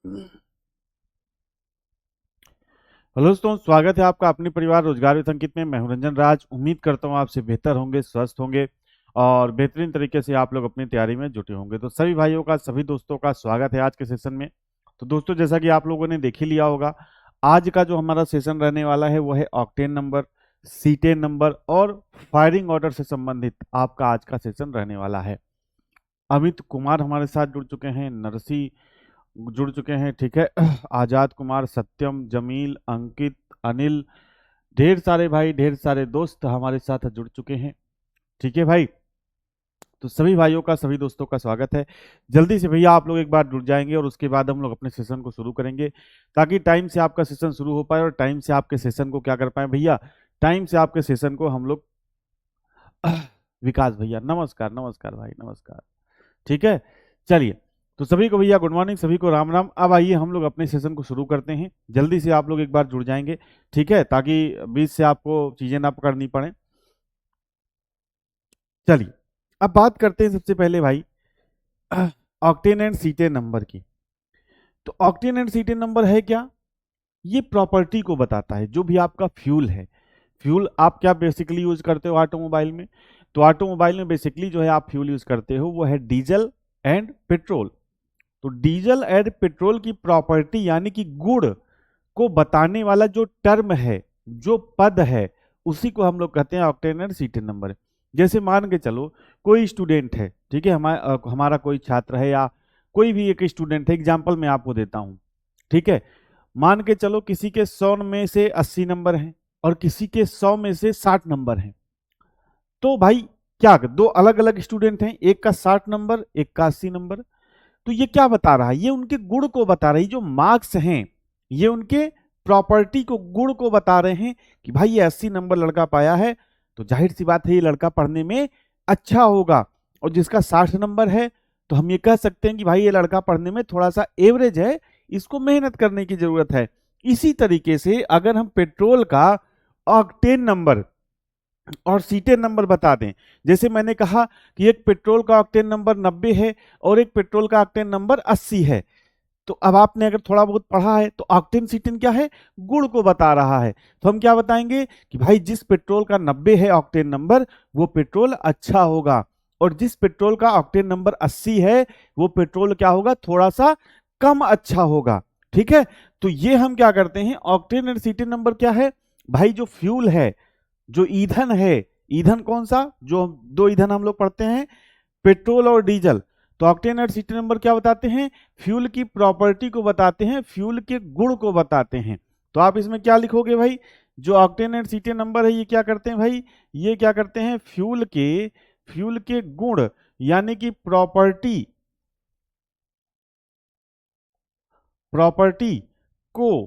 Hello दोस्तों, स्वागत है आपका अपने परिवार रोजगार विथ अंकित में। मैं हूं रंजन राज। उम्मीद करता हूं आपसे बेहतर होंगे, स्वस्थ होंगे और बेहतरीन तरीके से आप लोग अपनी तैयारी में जुटे होंगे। तो सभी भाइयों का, सभी दोस्तों का स्वागत है आज के सेशन में। तो दोस्तों, जैसा कि आप लोगों ने देख ही लिया होगा, आज का जो हमारा सेशन रहने वाला है वो है ऑक्टेन नंबर, सीटेन नंबर और फायरिंग ऑर्डर से संबंधित आपका आज का सेशन रहने वाला है। अमित कुमार हमारे साथ जुड़ चुके हैं, नरसी जुड़ चुके हैं, ठीक है। आजाद कुमार, सत्यम, जमील, अंकित, अनिल, ढेर सारे भाई, ढेर सारे दोस्त हमारे साथ जुड़ चुके हैं, ठीक है भाई। तो सभी भाइयों का, सभी दोस्तों का स्वागत है। जल्दी से भैया आप लोग एक बार जुड़ जाएंगे और उसके बाद हम लोग अपने सेशन को शुरू करेंगे, ताकि टाइम से आपका सेशन शुरू हो पाए और टाइम से आपके सेशन को क्या कर पाए भैया, टाइम से आपके सेशन को हम लोग विकास भैया, नमस्कार नमस्कार भाई, नमस्कार, ठीक है। चलिए, तो सभी को भैया गुड मॉर्निंग, सभी को राम राम। अब आइए हम लोग अपने सेशन को शुरू करते हैं। जल्दी से आप लोग एक बार जुड़ जाएंगे, ठीक है, ताकि बीच से आपको चीजें ना पकड़नी पड़े। चलिए, अब बात करते हैं सबसे पहले भाई ऑक्टेन एंड सीटेन नंबर की। तो ऑक्टेन एंड सीटेन नंबर है क्या? ये प्रॉपर्टी को बताता है, जो भी आपका फ्यूल है। फ्यूल आप क्या बेसिकली यूज करते हो ऑटोमोबाइल में? तो ऑटोमोबाइल में बेसिकली जो है आप फ्यूल यूज करते हो वो है डीजल एंड पेट्रोल। तो डीजल एंड पेट्रोल की प्रॉपर्टी यानी कि गुण को बताने वाला जो टर्म है, जो पद है, उसी को हम लोग कहते हैं ऑक्टेन एंड सीटेन नंबर। जैसे मान के चलो कोई स्टूडेंट है, ठीक है, हमारा कोई छात्र है या कोई भी एक स्टूडेंट है, एग्जाम्पल मैं आपको देता हूं, ठीक है। मान के चलो किसी के 100 में से 80 नंबर हैं और किसी के 100 में से 60 नंबर हैं। तो भाई क्या दो अलग अलग स्टूडेंट हैं, एक का 60 नंबर, एक का 80 नंबर। तो ये क्या बता रहा है? ये उनके गुण को बता रही, जो मार्क्स हैं ये उनके प्रॉपर्टी को, गुण को बता रहे हैं कि भाई ये 80 नंबर लड़का पाया है तो जाहिर सी बात है ये लड़का पढ़ने में अच्छा होगा। और जिसका 60 नंबर है तो हम ये कह सकते हैं कि भाई ये लड़का पढ़ने में थोड़ा सा एवरेज है, इसको मेहनत करने की जरूरत है। इसी तरीके से अगर हम पेट्रोल का ऑक्टेन नंबर और सीटेन नंबर बता दें, जैसे मैंने कहा कि एक पेट्रोल का ऑक्टेन नंबर 90 है और एक पेट्रोल का ऑक्टेन नंबर 80 है, तो अब आपने अगर थोड़ा बहुत पढ़ा है तो ऑक्टेन सीटेन क्या है? गुण को बता रहा है। तो हम क्या बताएंगे कि भाई जिस पेट्रोल का 90 है ऑक्टेन नंबर, वो पेट्रोल अच्छा होगा, और जिस पेट्रोल का ऑक्टेन नंबर 80 है वो पेट्रोल क्या होगा? थोड़ा सा कम अच्छा होगा, ठीक है। तो ये हम क्या करते हैं, ऑक्टेन और सीटेन नंबर क्या है भाई? जो फ्यूल है, जो ईंधन है, ईंधन कौन सा? जो दो ईंधन हम लोग पढ़ते हैं, पेट्रोल और डीजल। तो ऑक्टेन और सीटेन नंबर क्या बताते हैं? फ्यूल की प्रॉपर्टी को बताते हैं, फ्यूल के गुण को बताते हैं। तो आप इसमें क्या लिखोगे भाई? जो ऑक्टेन एंड सीटेन नंबर है ये क्या करते हैं भाई? ये क्या करते हैं? फ्यूल के गुण यानी कि प्रॉपर्टी को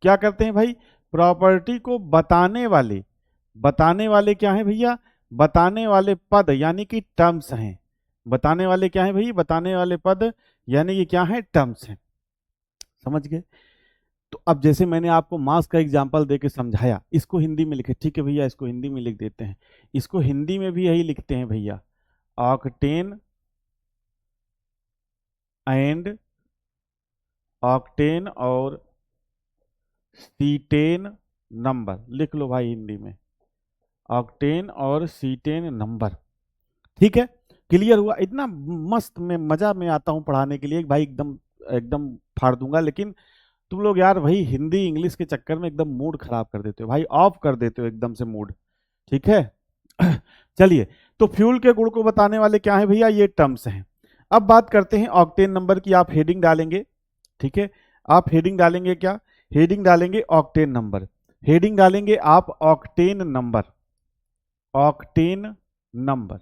क्या करते हैं भाई? प्रॉपर्टी को बताने वाले क्या हैं भैया? बताने वाले पद यानी कि टर्म्स हैं। बताने वाले क्या हैं भाई? बताने वाले पद यानी कि क्या है? टर्म्स हैं। समझ गए? तो अब जैसे मैंने आपको मास का एग्जांपल देके समझाया, इसको हिंदी में लिखे, ठीक है भैया, इसको हिंदी में लिख देते हैं। इसको हिंदी में भी यही लिखते हैं भैया, ऑक्टेन एंड ऑक्टेन और सीटेन नंबर लिख लो भाई हिंदी में, ऑक्टेन और सीटेन नंबर, ठीक है। क्लियर हुआ? इतना मस्त में मजा में आता हूं पढ़ाने के लिए भाई, एकदम एकदम फाड़ दूंगा। लेकिन तुम लोग यार भाई हिंदी इंग्लिश के चक्कर में एकदम मूड खराब कर देते हो भाई, ऑफ कर देते हो एकदम से मूड, ठीक है। चलिए, तो फ्यूल के गुण को बताने वाले क्या है भैया? ये टर्म्स हैं। अब बात करते हैं ऑक्टेन नंबर की। आप हेडिंग डालेंगे, ठीक है, आप हेडिंग डालेंगे क्या? हेडिंग डालेंगे ऑक्टेन नंबर, हेडिंग डालेंगे आप octane number, octane number,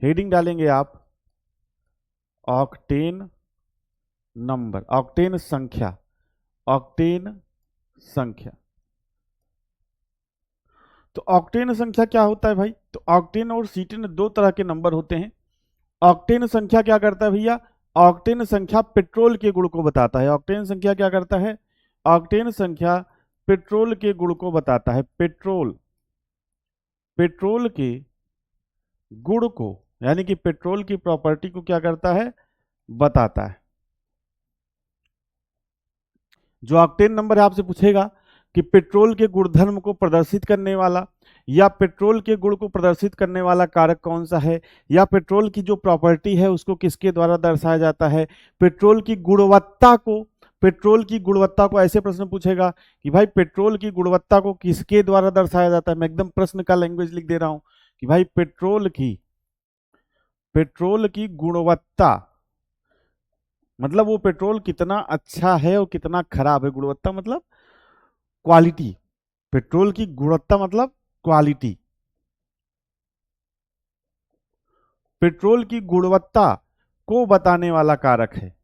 heading डालेंगे आप ऑक्टेन नंबर, ऑक्टेन संख्या, ऑक्टेन संख्या। तो ऑक्टेन संख्या क्या होता है भाई? तो ऑक्टेन और सीटेन दो तरह के नंबर होते हैं। ऑक्टेन संख्या क्या करता है भैया? ऑक्टेन संख्या पेट्रोल के गुण को बताता है। ऑक्टेन संख्या क्या करता है? ऑक्टेन संख्या पेट्रोल के गुण को बताता है। पेट्रोल के गुण को यानी कि पेट्रोल की प्रॉपर्टी को क्या करता है, बताता है। जो ऑक्टेन नंबर आपसे पूछेगा कि पेट्रोल के गुणधर्म को प्रदर्शित करने वाला या पेट्रोल के गुण को प्रदर्शित करने वाला कारक कौन सा है, या पेट्रोल की जो प्रॉपर्टी है उसको किसके द्वारा दर्शाया जाता है, पेट्रोल की गुणवत्ता को ऐसे प्रश्न पूछेगा कि भाई पेट्रोल की गुणवत्ता को किसके द्वारा दर्शाया जाता है। मैं एकदम प्रश्न का लैंग्वेज लिख दे रहा हूं कि भाई पेट्रोल की गुणवत्ता मतलब वो पेट्रोल कितना अच्छा है और कितना खराब है। गुणवत्ता मतलब क्वालिटी, पेट्रोल की गुणवत्ता मतलब क्वालिटी। पेट्रोल की गुणवत्ता को बताने वाला कारक है,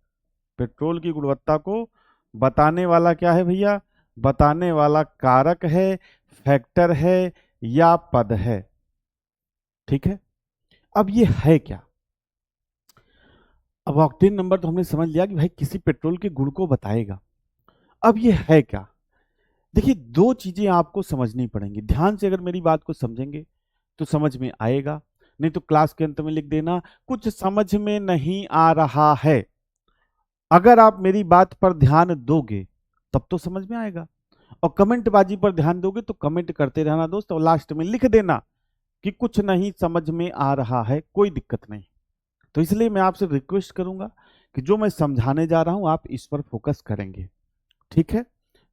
पेट्रोल की गुणवत्ता को बताने वाला क्या है भैया, बताने वाला कारक है, फैक्टर है या पद है। ठीक है, अब ये है क्या, अब ऑक्टेन नंबर तो हमने समझ लिया कि भाई किसी पेट्रोल के गुण को बताएगा। अब ये है क्या, देखिए दो चीजें आपको समझनी पड़ेंगी। ध्यान से अगर मेरी बात को समझेंगे तो समझ में आएगा, नहीं तो क्लास के अंत में लिख देना कुछ समझ में नहीं आ रहा है। अगर आप मेरी बात पर ध्यान दोगे तब तो समझ में आएगा, और कमेंट बाजी पर ध्यान दोगे तो कमेंट करते रहना दोस्त, और लास्ट में लिख देना कि कुछ नहीं समझ में आ रहा है, कोई दिक्कत नहीं। तो इसलिए मैं आपसे रिक्वेस्ट करूंगा कि जो मैं समझाने जा रहा हूं आप इस पर फोकस करेंगे। ठीक है,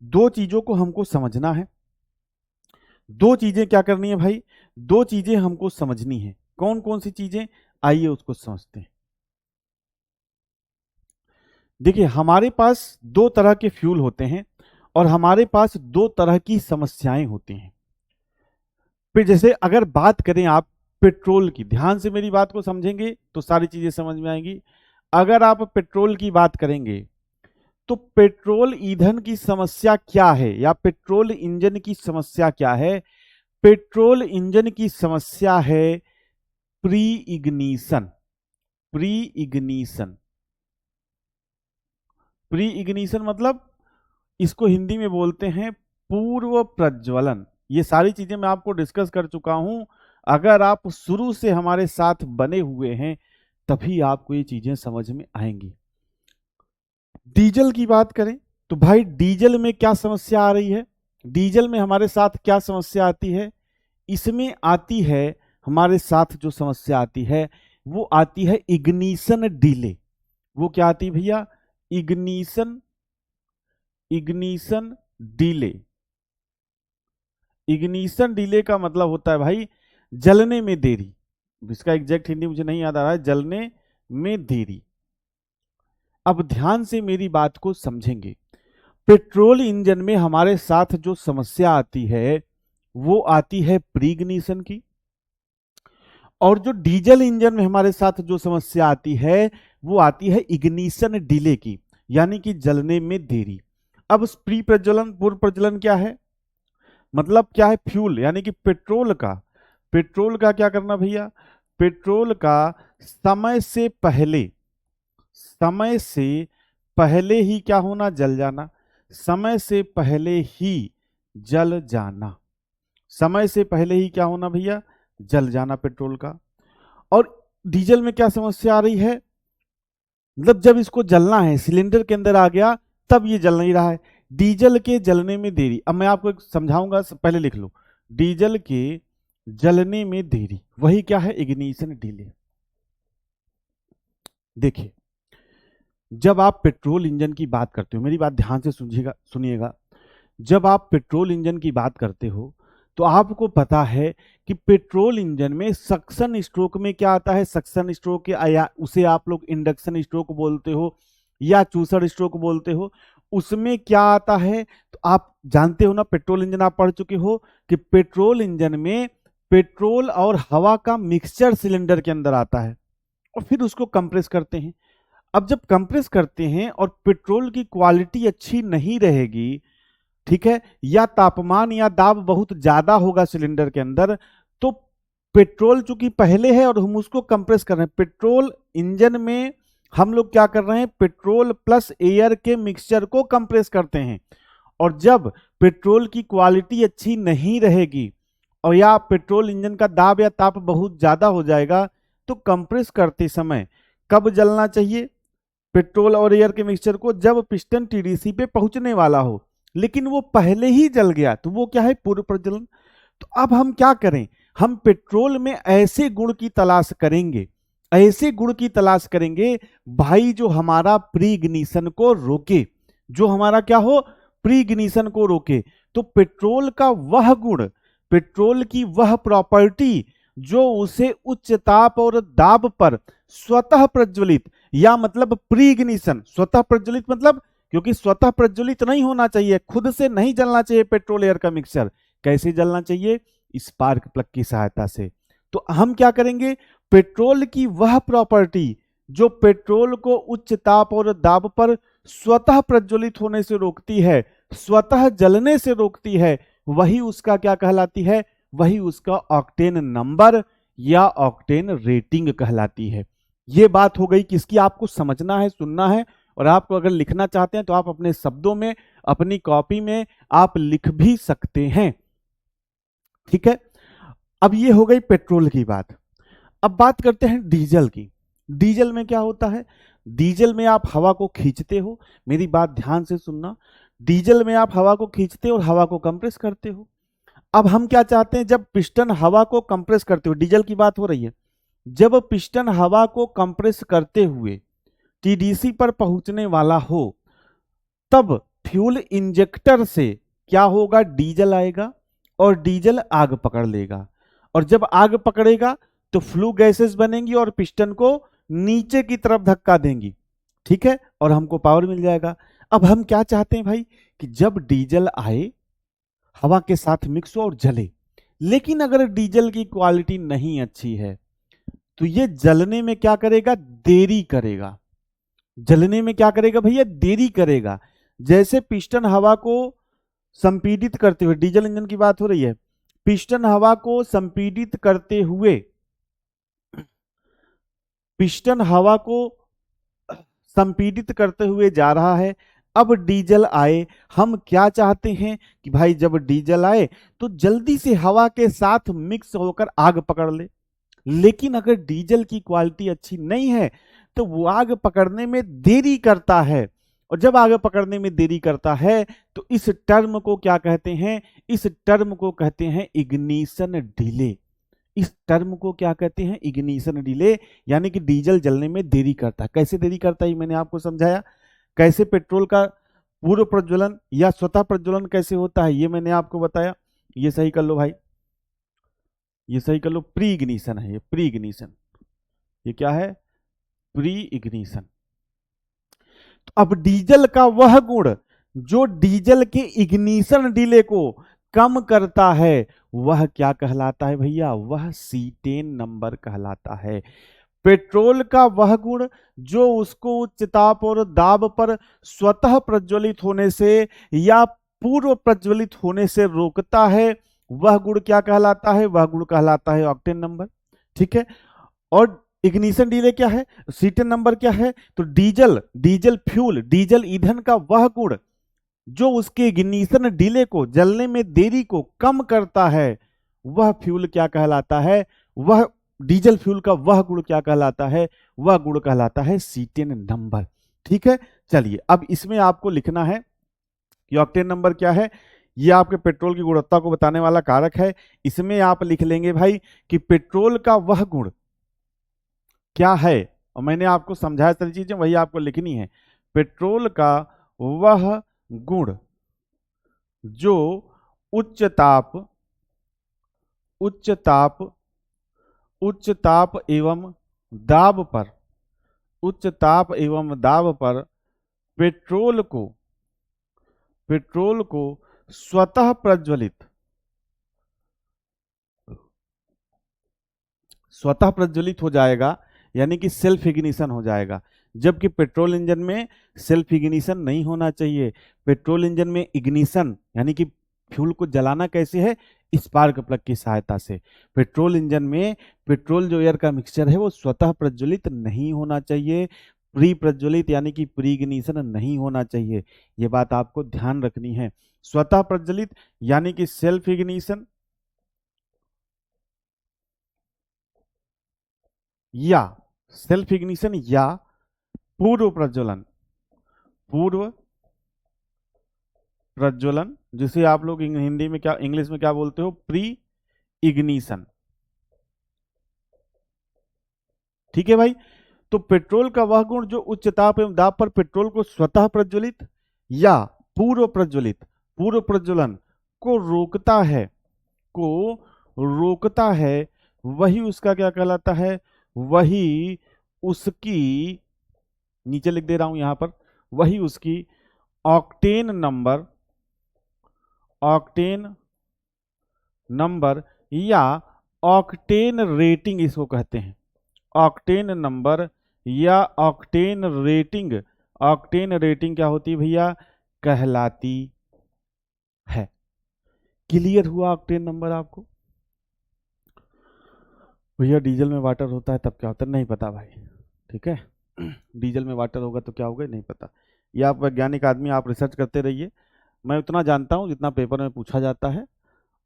दो चीजों को हमको समझना है। दो चीजें क्या करनी है भाई, दो चीजें हमको समझनी है। कौन कौन सी चीजें, आइए उसको समझते हैं। देखिए हमारे पास दो तरह के फ्यूल होते हैं और हमारे पास दो तरह की समस्याएं होती हैं। फिर जैसे अगर बात करें आप पेट्रोल की, ध्यान से मेरी बात को समझेंगे तो सारी चीजें समझ में आएंगी। अगर आप पेट्रोल की बात करेंगे तो पेट्रोल ईंधन की समस्या क्या है या पेट्रोल इंजन की समस्या क्या है, पेट्रोल इंजन की समस्या है pre ignition. Pre ignition, pre ignition मतलब इसको हिंदी में बोलते हैं पूर्व प्रज्वलन। ये सारी चीजें मैं आपको डिस्कस कर चुका हूं, अगर आप शुरू से हमारे साथ बने हुए हैं तभी आपको ये चीजें समझ में आएंगी। डीजल की बात करें तो भाई डीजल में क्या समस्या आ रही है, डीजल में हमारे साथ क्या समस्या आती है, इसमें आती है हमारे साथ जो समस्या आती है वो आती है इग्निशन डिले। वो क्या आती है भैया, ignition ignition delay. Ignition delay का मतलब होता है भाई जलने में देरी, इसका एग्जैक्ट हिंदी मुझे नहीं याद आ रहा है, जलने में देरी। अब ध्यान से मेरी बात को समझेंगे, पेट्रोल इंजन में हमारे साथ जो समस्या आती है वो आती है प्री इग्निशन की, और जो डीजल इंजन में हमारे साथ जो समस्या आती है वो आती है इग्निशन डिले की, यानी कि जलने में देरी। अब प्री प्रज्वलन, पूर्व प्रज्वलन क्या है, मतलब क्या है, फ्यूल यानी कि पेट्रोल का, पेट्रोल का क्या करना भैया, पेट्रोल का समय से पहले, समय से पहले ही क्या होना, जल जाना। समय से पहले ही जल जाना, समय से पहले ही क्या होना भैया, जल जाना पेट्रोल का। और डीजल में क्या समस्या आ रही है, मतलब जब इसको जलना है, सिलेंडर के अंदर आ गया तब ये जल नहीं रहा है, डीजल के जलने में देरी। अब मैं आपको एक समझाऊंगा, पहले लिख लो, डीजल के जलने में देरी वही क्या है, इग्निशन डिले। देखिए जब आप पेट्रोल इंजन की बात करते हो, मेरी बात ध्यान से सुनिएगा, जब आप पेट्रोल इंजन की बात करते हो तो आपको पता है कि पेट्रोल इंजन में सक्शन स्ट्रोक में क्या आता है, सक्शन स्ट्रोक या उसे आप लोग इंडक्शन स्ट्रोक बोलते हो या चूसर स्ट्रोक बोलते हो, उसमें क्या आता है तो आप जानते हो ना, पेट्रोल इंजन आप पढ़ चुके हो कि पेट्रोल इंजन में पेट्रोल और हवा का मिक्सचर सिलेंडर के अंदर आता है और फिर उसको कंप्रेस करते हैं। अब जब कंप्रेस करते हैं और पेट्रोल की क्वालिटी अच्छी नहीं रहेगी, ठीक है, या तापमान या दाब बहुत ज्यादा होगा सिलेंडर के अंदर, तो पेट्रोल चूंकि पहले है और हम उसको कंप्रेस कर रहे हैं, पेट्रोल इंजन में हम लोग क्या कर रहे हैं, पेट्रोल प्लस एयर के मिक्सचर को कंप्रेस करते हैं। और जब पेट्रोल की क्वालिटी अच्छी नहीं रहेगी और या पेट्रोल इंजन का दाब या ताप बहुत ज्यादा हो जाएगा, तो कंप्रेस करते समय कब जलना चाहिए पेट्रोल और एयर के मिक्सचर को? जब पिस्टन टीडीसी पे पहुंचने वाला हो, लेकिन वो पहले ही जल गया तो वो क्या है? पूर्व प्रज्वलन। तो अब हम क्या करें? हम पेट्रोल में ऐसे गुण की तलाश करेंगे, ऐसे गुण की तलाश करेंगे भाई जो हमारा प्री इग्निशन को रोके, जो हमारा क्या हो? प्री इग्निशन को रोके। तो पेट्रोल का वह गुण, पेट्रोल की वह प्रॉपर्टी जो उसे उच्च ताप और दाब पर स्वतः प्रज्वलित, या मतलब प्री इग्निशन, स्वतः प्रज्वलित मतलब, क्योंकि स्वतः प्रज्वलित नहीं होना चाहिए, खुद से नहीं जलना चाहिए पेट्रोल एयर का मिक्सचर। कैसे जलना चाहिए? स्पार्क प्लग की सहायता से। तो हम क्या करेंगे? पेट्रोल की वह प्रॉपर्टी जो पेट्रोल को उच्च ताप और दाब पर स्वतः प्रज्वलित होने से रोकती है, स्वतः जलने से रोकती है, वही उसका क्या कहलाती है? वही उसका ऑक्टेन नंबर या ऑक्टेन रेटिंग कहलाती है। ये बात हो गई किसकी? आपको समझना है, सुनना है, और आपको अगर लिखना चाहते हैं तो आप अपने शब्दों में, अपनी कॉपी में आप लिख भी सकते हैं। ठीक है, अब ये हो गई पेट्रोल की बात। अब बात करते हैं डीजल की। डीजल में क्या होता है? डीजल में आप हवा को खींचते हो, मेरी बात ध्यान से सुनना। डीजल में आप हवा को खींचते हो और हवा को कंप्रेस करते हो। अब हम क्या चाहते हैं? जब पिस्टन हवा को कंप्रेस करते हो, डीजल की बात हो रही है, जब पिस्टन हवा को कंप्रेस करते हुए टीडीसी पर पहुंचने वाला हो, तब फ्यूल इंजेक्टर से क्या होगा? डीजल आएगा और डीजल आग पकड़ लेगा, और जब आग पकड़ेगा तो फ्लू गैसेस बनेंगी और पिस्टन को नीचे की तरफ धक्का देंगी। ठीक है, और हमको पावर मिल जाएगा। अब हम क्या चाहते हैं भाई? कि जब डीजल आए, हवा के साथ मिक्स हो और जले। लेकिन अगर डीजल की क्वालिटी नहीं अच्छी है तो ये जलने में क्या करेगा? देरी करेगा। जलने में क्या करेगा भैया? देरी करेगा। जैसे पिस्टन हवा को संपीड़ित करते हुए, डीजल इंजन की बात हो रही है, पिस्टन हवा को संपीड़ित करते हुए, पिस्टन हवा को संपीड़ित करते हुए जा रहा है। अब डीजल आए, हम क्या चाहते हैं? कि भाई जब डीजल आए तो जल्दी से हवा के साथ मिक्स होकर आग पकड़ ले। लेकिन अगर डीजल की क्वालिटी अच्छी नहीं है तो वो आग पकड़ने में देरी करता है, और जब आग पकड़ने में देरी करता है तो इस टर्म को क्या कहते हैं? इस टर्म को कहते हैं इग्निशन डिले। इस टर्म को क्या कहते हैं? इग्निशन डिले, यानी कि डीजल जलने में देरी करता है। कैसे देरी करता है मैंने आपको समझाया। कैसे पेट्रोल का पूर्व प्रज्वलन या स्वतः प्रज्वलन कैसे होता है ये मैंने आपको बताया। ये सही कर लो भाई, ये सही कर लो। प्री इग्निशन है ये, प्री इग्निशन। ये क्या है? Pre ignition. तो अब डीजल का वह गुण जो डीजल के इग्निशन डिले को कम करता है वह क्या कहलाता है भैया? वह C10 नंबर कहलाता है। पेट्रोल का वह गुण जो उसको उच्च ताप और दाब पर स्वतः प्रज्वलित होने से या पूर्व प्रज्वलित होने से रोकता है, वह गुण क्या कहलाता है? वह गुण कहलाता है ऑक्टेन नंबर। ठीक है, और इग्निशन डिले क्या है? C10 नंबर क्या है? तो डीजल, डीजल फ्यूल, डीजल ईंधन का वह गुण जो उसके इग्निशन डिले को, जलने में देरी को कम करता है, वह फ्यूल क्या कहलाता है? वह डीजल फ्यूल का वह गुण क्या कहलाता है? वह गुण कहलाता है C10 नंबर। ठीक है, चलिए अब इसमें आपको लिखना है कि ऑक्टेन नंबर क्या है। ये आपके पेट्रोल की गुणवत्ता को बताने वाला कारक है। इसमें आप लिख लेंगे भाई कि पेट्रोल का वह गुण क्या है, और मैंने आपको समझाया सारी चीजें, वही आपको लिखनी है। पेट्रोल का वह गुण जो उच्च ताप, उच्च ताप, उच्च ताप एवं दाब पर, उच्च ताप एवं दाब पर पेट्रोल को, पेट्रोल को स्वतः प्रज्वलित, स्वतः प्रज्वलित हो जाएगा, यानी कि सेल्फ इग्निशन हो जाएगा। जबकि पेट्रोल इंजन में सेल्फ इग्निशन नहीं होना चाहिए। पेट्रोल इंजन में इग्निशन यानी कि फ्यूल को जलाना कैसे है? स्पार्क प्लग की सहायता से। पेट्रोल इंजन में पेट्रोल जो एयर का मिक्सचर है वो स्वतः प्रज्वलित नहीं होना चाहिए, प्री प्रज्वलित यानी कि प्री इग्निशन नहीं होना चाहिए। ये बात आपको ध्यान रखनी है। स्वतः प्रज्वलित यानी कि सेल्फ इग्निशन, या सेल्फ इग्निशन या पूर्व प्रज्वलन, पूर्व प्रज्वलन, जिसे आप लोग हिंदी में क्या, इंग्लिश में क्या बोलते हो, प्री इग्निशन। ठीक है भाई। तो पेट्रोल का वह गुण जो उच्च ताप एवं दाब पर पेट्रोल को स्वतः प्रज्वलित या पूर्व प्रज्वलित, पूर्व प्रज्वलन को रोकता है, को रोकता है, वही उसका क्या कहलाता है, वही उसकी, नीचे लिख दे रहा हूं यहां पर, वही उसकी ऑक्टेन नंबर, ऑक्टेन नंबर या ऑक्टेन रेटिंग इसको कहते हैं, ऑक्टेन नंबर या ऑक्टेन रेटिंग, ऑक्टेन रेटिंग क्या होती है भैया, कहलाती है। क्लियर हुआ ऑक्टेन नंबर आपको? भैया डीजल में वाटर होता है तब क्या होता है, नहीं पता भाई, ठीक है। डीजल में वाटर होगा तो क्या होगा, नहीं पता। ये आप वैज्ञानिक आदमी, आप रिसर्च करते रहिए। मैं उतना जानता हूं जितना पेपर में पूछा जाता है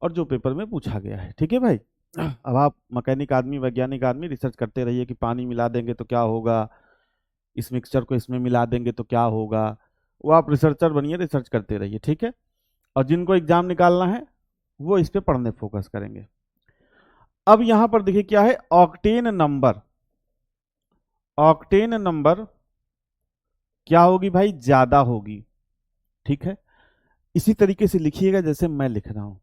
और जो पेपर में पूछा गया है, ठीक है भाई। अब आप मैकेनिक आदमी, वैज्ञानिक आदमी, रिसर्च करते रहिए कि पानी मिला देंगे तो क्या होगा, इस मिक्सचर को इसमें मिला देंगे तो क्या होगा, वो आप रिसर्चर बनिए, रिसर्च करते रहिए, ठीक है। और जिनको एग्जाम निकालना है वो इस पे पढ़ने फोकस करेंगे। अब यहां पर देखिए क्या है, ऑक्टेन नंबर, ऑक्टेन नंबर क्या होगी भाई, ज्यादा होगी, ठीक है। इसी तरीके से लिखिएगा जैसे मैं लिख रहा हूं।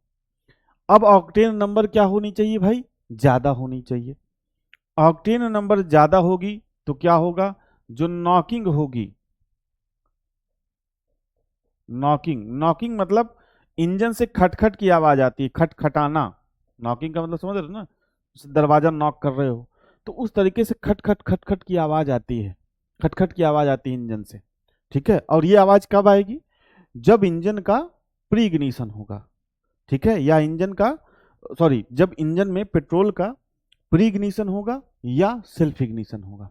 अब ऑक्टेन नंबर क्या होनी चाहिए भाई, ज्यादा होनी चाहिए। ऑक्टेन नंबर ज्यादा होगी तो क्या होगा, जो नॉकिंग होगी, नॉकिंग, नॉकिंग मतलब इंजन से खटखट की आवाज आती है, खटखटाना, नॉकिंग का मतलब समझ रहे हो ना, जैसे दरवाजा नॉक कर रहे हो तो उस तरीके से खटखट खटखट की आवाज आती है, खटखट की आवाज आती है इंजन से, ठीक है। और ये आवाज कब आएगी, जब इंजन का प्री इग्निशन होगा, ठीक है, या इंजन का, सॉरी, जब इंजन में पेट्रोल का प्री इग्निशन होगा या सेल्फ इग्निशन होगा,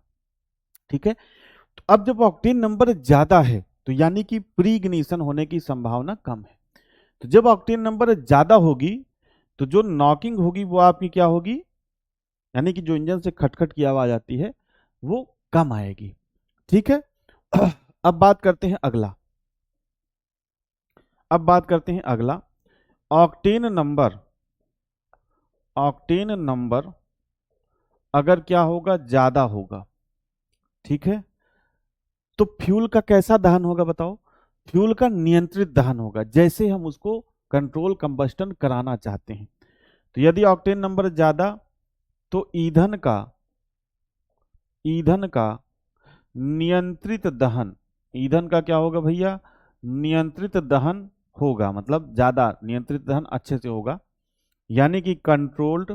ठीक है। तो अब जब ऑक्टेन नंबर ज्यादा है तो यानी कि प्री इग्निशन होने की संभावना कम है। तो जब ऑक्टेन नंबर ज्यादा होगी तो जो नॉकिंग होगी वो आपकी क्या होगी, यानी कि जो इंजन से खटखट की आवाज आती है वो कम आएगी, ठीक है। अब बात करते हैं अगला, अब बात करते हैं अगला, ऑक्टेन नंबर, ऑक्टेन नंबर अगर क्या होगा, ज्यादा होगा, ठीक है, तो फ्यूल का कैसा दहन होगा बताओ, फ्यूल का नियंत्रित दहन होगा, जैसे हम उसको कंट्रोल कंबस्टन कराना चाहते हैं। तो यदि ऑक्टेन नंबर ज्यादा तो ईंधन का, ईंधन का नियंत्रित दहन, ईंधन का क्या होगा भैया, नियंत्रित दहन होगा, मतलब ज्यादा नियंत्रित दहन अच्छे से होगा, यानी कि controlled,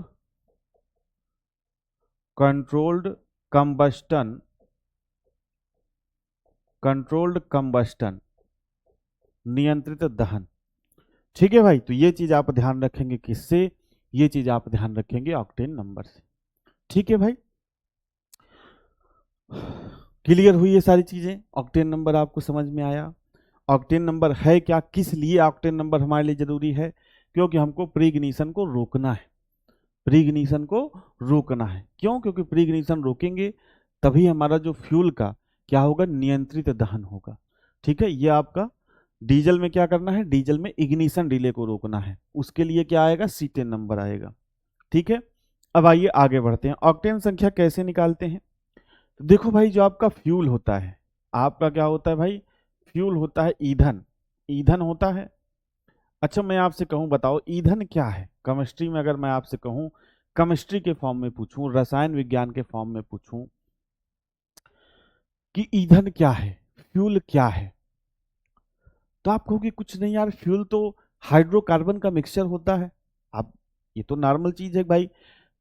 controlled combustion, controlled combustion, नियंत्रित दहन, ठीक है भाई। तो ये चीज आप ध्यान रखेंगे किससे, ये चीज आप ध्यान रखेंगे ऑक्टेन नंबर से, ठीक है भाई। क्लियर हुई ये सारी चीजें, ऑक्टेन नंबर आपको समझ में आया। ऑक्टेन नंबर है क्या, किस लिए ऑक्टेन नंबर हमारे लिए जरूरी है, क्योंकि हमको प्री इग्निशन को रोकना है, प्री इग्निशन को रोकना है। क्यों, क्योंकि प्री इग्निशन रोकेंगे तभी हमारा जो फ्यूल का क्या होगा, नियंत्रित दहन होगा, ठीक है। ये आपका डीजल में क्या करना है, डीजल में इग्निशन डिले को रोकना है, उसके लिए क्या आएगा, C10 नंबर आएगा, ठीक है। अब आइए आगे बढ़ते हैं, ऑक्टेन संख्या कैसे निकालते हैं। तो देखो भाई, जो आपका फ्यूल होता है, आपका क्या होता है भाई, फ्यूल होता है ईंधन, ईंधन होता है। अच्छा मैं आपसे कहूं, बताओ ईंधन क्या है, केमिस्ट्री में अगर मैं आपसे कहूं, केमिस्ट्री के फॉर्म में पूछूं, रसायन विज्ञान के फॉर्म में पूछूं कि ईंधन क्या है, फ्यूल क्या है, तो आप कहोगे कुछ नहीं यार, फ्यूल तो हाइड्रोकार्बन का मिक्सचर होता है। अब ये तो नॉर्मल चीज है भाई,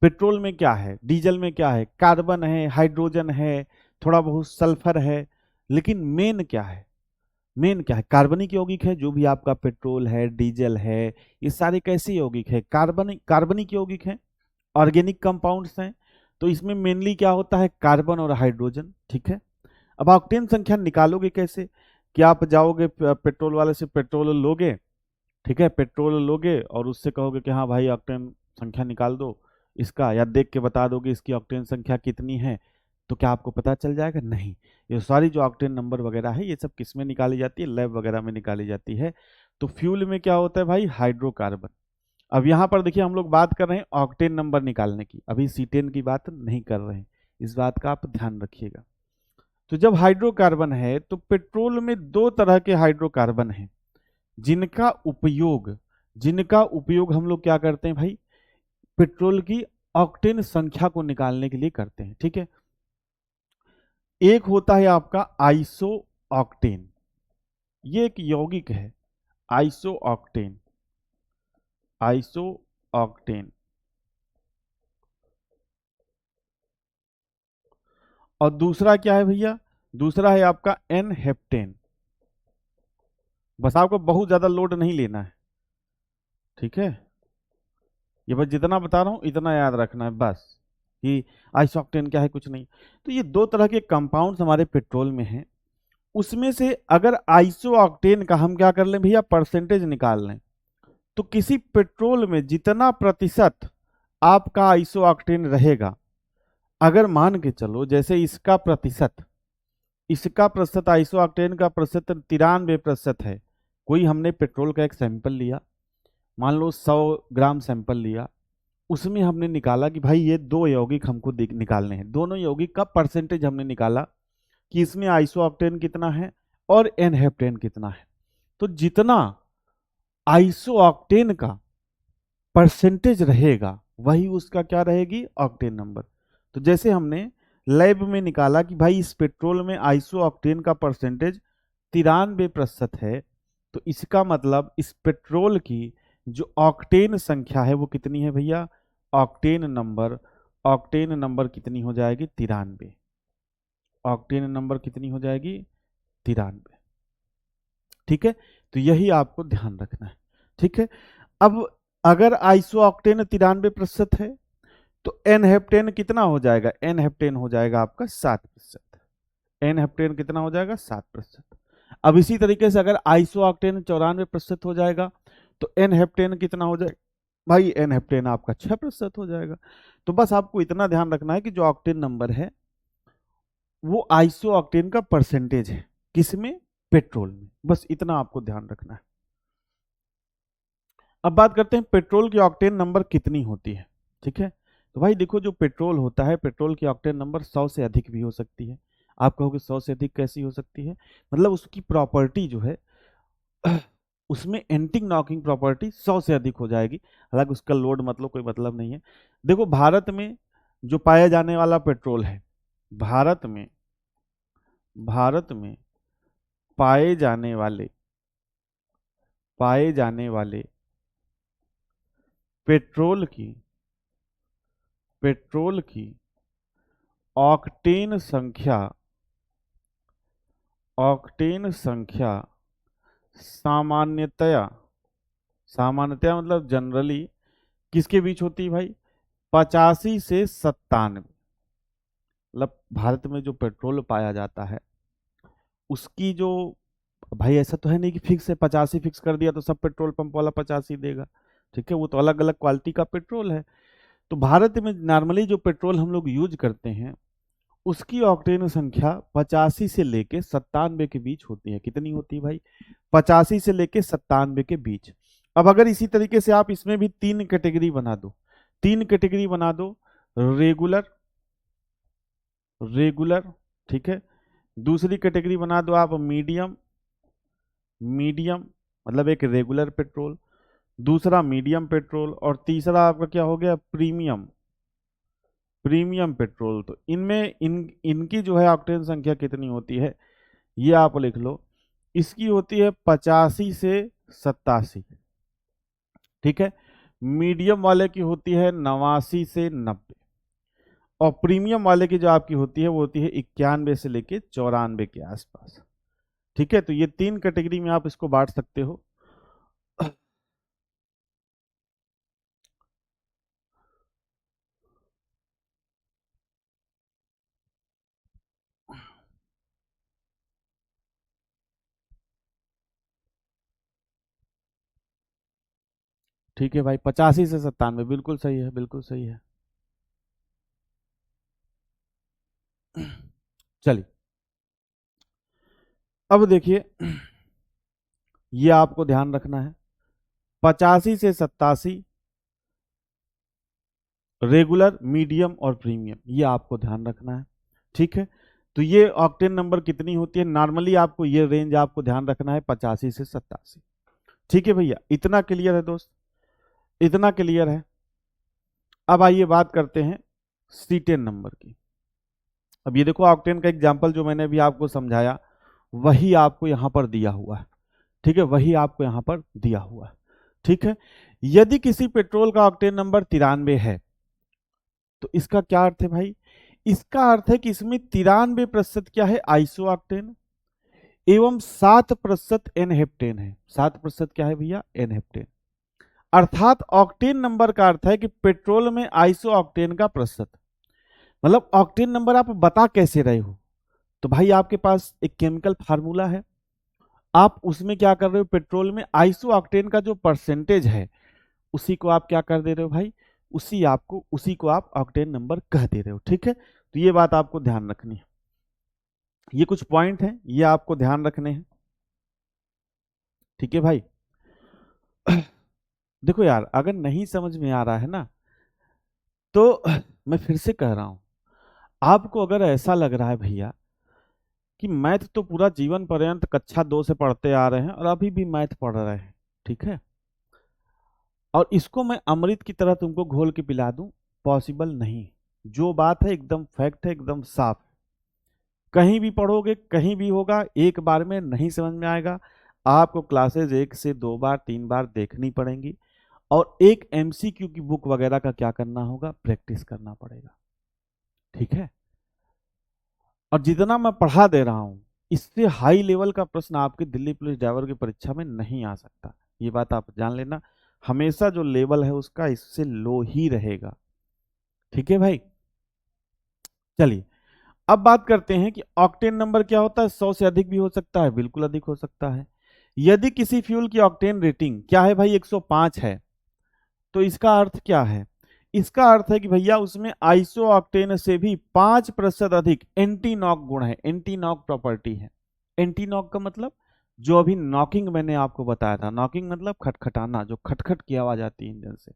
पेट्रोल में क्या है, डीजल में क्या है, कार्बन है, हाइड्रोजन है, थोड़ा बहुत सल्फर है, लेकिन मेन क्या है, मेन क्या है, कार्बनिक यौगिक है। जो भी आपका पेट्रोल है, डीजल है, ये सारे कैसे यौगिक है, कार्बनिक, कार्बनिक यौगिक हैं, ऑर्गेनिक कंपाउंड्स हैं। तो इसमें मेनली क्या होता है, कार्बन और हाइड्रोजन, ठीक है। अब ऑक्टेन संख्या निकालोगे कैसे, कि आप जाओगे पेट्रोल वाले से पेट्रोल लोगे, ठीक है, पेट्रोल लोगे और उससे कहोगे कि हाँ भाई ऑक्टेन संख्या निकाल दो, इसका, या देख के बता दोगे इसकी ऑक्टेन संख्या कितनी है, तो क्या आपको पता चल जाएगा? नहीं। ये सारी जो ऑक्टेन नंबर वगैरह है ये सब किस में निकाली जाती है? लैब वगैरह में निकाली जाती है। तो फ्यूल में क्या होता है भाई? हाइड्रोकार्बन। अब यहाँ पर देखिए हम लोग बात कर रहे हैं ऑक्टेन नंबर निकालने की, अभी सीटेन की बात नहीं कर रहे हैं, इस बात का आप ध्यान रखिएगा। तो जब हाइड्रोकार्बन है तो पेट्रोल में दो तरह के हाइड्रोकार्बन हैं जिनका उपयोग हम लोग क्या करते हैं भाई? पेट्रोल की ऑक्टेन संख्या को निकालने के लिए करते हैं, ठीक है। एक होता है आपका आइसो ऑक्टेन, ये एक यौगिक है, आइसो ऑक्टेन, आइसो ऑक्टेन। और दूसरा क्या है भैया? दूसरा है आपका एन हेप्टेन। बस आपको बहुत ज्यादा लोड नहीं लेना है, ठीक है। ये बस जितना बता रहा हूं इतना याद रखना है बस, कि आइसोक्टेन क्या है, कुछ नहीं। तो ये दो तरह के कंपाउंड्स हमारे पेट्रोल में हैं। उसमें से अगर आइसो ऑक्टेन का हम क्या कर लें भैया? परसेंटेज निकाल लें। तो किसी पेट्रोल में जितना प्रतिशत आपका आइसो ऑक्टेन रहेगा, अगर मान के चलो जैसे इसका प्रतिशत आइसो ऑक्टेन का प्रतिशत 93% है। कोई हमने पेट्रोल का एक सैंपल लिया, मान लो 100 ग्राम सैंपल लिया, उसमें हमने निकाला कि भाई ये दो यौगिक हमको निकालने हैं, दोनों यौगिक का परसेंटेज हमने निकाला कि इसमें आइसो ऑक्टेन कितना है और एनहेप्टेन कितना है। तो जितना आइसो ऑक्टेन का परसेंटेज रहेगा वही उसका क्या रहेगी? Octane number. तो जैसे हमने लैब में निकाला कि भाई इस पेट्रोल में आइसो ऑक्टेन का परसेंटेज 93% है, तो इसका मतलब इस पेट्रोल की जो ऑक्टेन संख्या है वो कितनी है भैया? ऑक्टेन नंबर कितनी हो जाएगी? 93। ऑक्टेन नंबर कितनी हो जाएगी? 93, ठीक है। तो यही आपको ध्यान रखना है, ठीक है। अब अगर आइसो ऑक्टेन 93% है तो एन हेप्टेन कितना हो जाएगा? एन हेप्टेन हो जाएगा आपका 7%। एन हेप्टेन कितना हो जाएगा? 7%। अब इसी तरीके से अगर आइसो ऑक्टेन 94% हो जाएगा तो एन हेप्टेन कितना हो जाएगा भाई? एन हेप्टेन आपका 6% हो जाएगा। तो बस आपको इतना ध्यान रखना है कि जो ऑक्टेन नंबर है वो आइसो ऑक्टेन का परसेंटेज है, किसमें? पेट्रोल में। बस इतना आपको ध्यान रखना है। अब बात करते हैं पेट्रोल की ऑक्टेन नंबर कितनी होती है, ठीक है। तो भाई देखो, जो पेट्रोल होता है, पेट्रोल की ऑक्टेन नंबर 100 से अधिक भी हो सकती है। आप कहोगे 100 से अधिक कैसी हो सकती है? मतलब उसकी प्रॉपर्टी जो है उसमें एंटिंग नॉकिंग प्रॉपर्टी 100 से अधिक हो जाएगी। हालांकि उसका लोड मतलब कोई मतलब नहीं है। देखो, भारत में जो पाया जाने वाला पेट्रोल है, भारत में भारत में पाए जाने वाले पाए जाने वाले पेट्रोल की पेट्रोल की ऑक्टेन संख्या ऑक्टेन संख्या सामान्यतया सामान्यतया मतलब जनरली किसके बीच होती है भाई? 85 से 97। मतलब भारत में जो पेट्रोल पाया जाता है उसकी जो, भाई ऐसा तो है नहीं कि फिक्स है, 85 फिक्स कर दिया तो सब पेट्रोल पंप वाला 85 देगा, ठीक है। वो तो अलग अलग क्वालिटी का पेट्रोल है। तो भारत में नॉर्मली जो पेट्रोल हम लोग यूज करते हैं उसकी ऑक्टेन संख्या 85 से लेके 97 के बीच होती है। कितनी होती है भाई? 85 से लेके 97 के बीच। अब अगर इसी तरीके से आप इसमें भी तीन कैटेगरी बना दो, रेगुलर, रेगुलर, ठीक है। दूसरी कैटेगरी बना दो आप मीडियम, मीडियम मतलब एक रेगुलर पेट्रोल, दूसरा मीडियम पेट्रोल, और तीसरा आपका क्या हो गया? Premium, premium petrol. तो इनमें इनकी जो है ऑक्टेन संख्या कितनी होती है ये आप लिख लो। इसकी होती है 85 से 87, ठीक है। मीडियम वाले की होती है 89 से 90, और प्रीमियम वाले की जो आपकी होती है वो होती है 91 से लेके 94 के आसपास, ठीक है। तो ये तीन कैटेगरी में आप इसको बांट सकते हो। ठीक है भाई, 85 से 97 बिल्कुल सही है, बिल्कुल सही है। चलिए अब देखिए, ये आपको ध्यान रखना है, 85 से 87 रेगुलर, मीडियम और प्रीमियम, ये आपको ध्यान रखना है। ठीक है, तो ये ऑक्टेन नंबर कितनी होती है नॉर्मली, आपको ये रेंज आपको ध्यान रखना है 85 से 87। ठीक है भैया, इतना क्लियर है दोस्त, इतना क्लियर है। अब आइए बात करते हैं C10 नंबर की। अब ये देखो ऑक्टेन का एग्जांपल जो मैंने अभी आपको समझाया वही आपको यहां पर दिया हुआ है। ठीक है, वही आपको यहां पर दिया हुआ है। ठीक है, यदि किसी पेट्रोल का ऑक्टेन नंबर 93 है तो इसका क्या अर्थ है भाई, इसका अर्थ है कि इसमें 93% क्या है, आइसो ऑक्टेन, एवं 7% एनहेप्टेन है। 7% क्या है भैया, एनहेप्टेन। अर्थात ऑक्टेन नंबर का अर्थ है कि पेट्रोल में आइसो ऑक्टेन का प्रतिशत। मतलब ऑक्टेन नंबर आप बता कैसे रहे हो, तो भाई आपके पास एक केमिकल फार्मूला है, आप उसमें क्या कर रहे हो, पेट्रोल में आइसो ऑक्टेन का जो परसेंटेज है उसी को आप क्या कर दे रहे हो भाई, उसी को आप ऑक्टेन नंबर कह दे रहे हो। ठीक है, तो ये बात आपको ध्यान रखनी है, ये कुछ पॉइंट हैं ये आपको ध्यान रखने हैं। ठीक है भाई, देखो यार अगर नहीं समझ में आ रहा है ना तो मैं फिर से कह रहा हूं, आपको अगर ऐसा लग रहा है भैया कि मैथ तो पूरा जीवन पर्यंत कक्षा 2 से पढ़ते आ रहे हैं और अभी भी मैथ पढ़ रहे हैं, ठीक है, और इसको मैं अमृत की तरह तुमको घोल के पिला दूं, पॉसिबल नहीं। जो बात है एकदम फैक्ट है, एकदम साफ, कहीं भी पढ़ोगे कहीं भी होगा, एक बार में नहीं समझ में आएगा, आपको क्लासेज 1 से 2 बार 3 बार देखनी पड़ेंगी और एक एमसीक्यू की बुक वगैरह का क्या करना होगा, प्रैक्टिस करना पड़ेगा। ठीक है, और जितना मैं पढ़ा दे रहा हूं इससे हाई लेवल का प्रश्न आपके दिल्ली पुलिस ड्राइवर की परीक्षा में नहीं आ सकता, ये बात आप जान लेना। हमेशा जो लेवल है उसका इससे लो ही रहेगा। ठीक है भाई, चलिए अब बात करते हैं कि ऑक्टेन नंबर क्या होता है। 100 से अधिक भी हो सकता है, बिल्कुल अधिक हो सकता है। यदि किसी फ्यूल की ऑक्टेन रेटिंग क्या है भाई, 105 है, तो इसका अर्थ क्या है, इसका अर्थ है कि भैया उसमें आइसो ऑक्टेन से भी 5% अधिक एंटी नॉक गुण है, एंटी नॉक प्रॉपर्टी है। एंटी नॉक का मतलब जो अभी नॉकिंग मैंने आपको बताया था, नॉकिंग मतलब खटखटाना, जो खटखट की आवाज आती है इंजन से,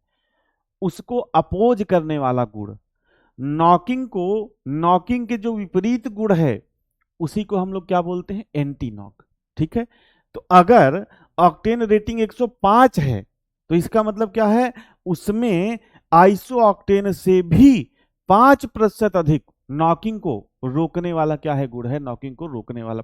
उसको अपोज करने वाला गुण। नॉकिंग को, नॉकिंग के जो विपरीत गुण है उसी को हम लोग क्या बोलते हैं, एंटी नॉक। ठीक है, तो अगर ऑक्टेन रेटिंग 105 है तो इसका मतलब क्या है, उसमें आइसो ऑक्टेन से भी 5% अधिक नॉकिंग को रोकने वाला क्या है, गुण है, नॉकिंग को रोकने वाला।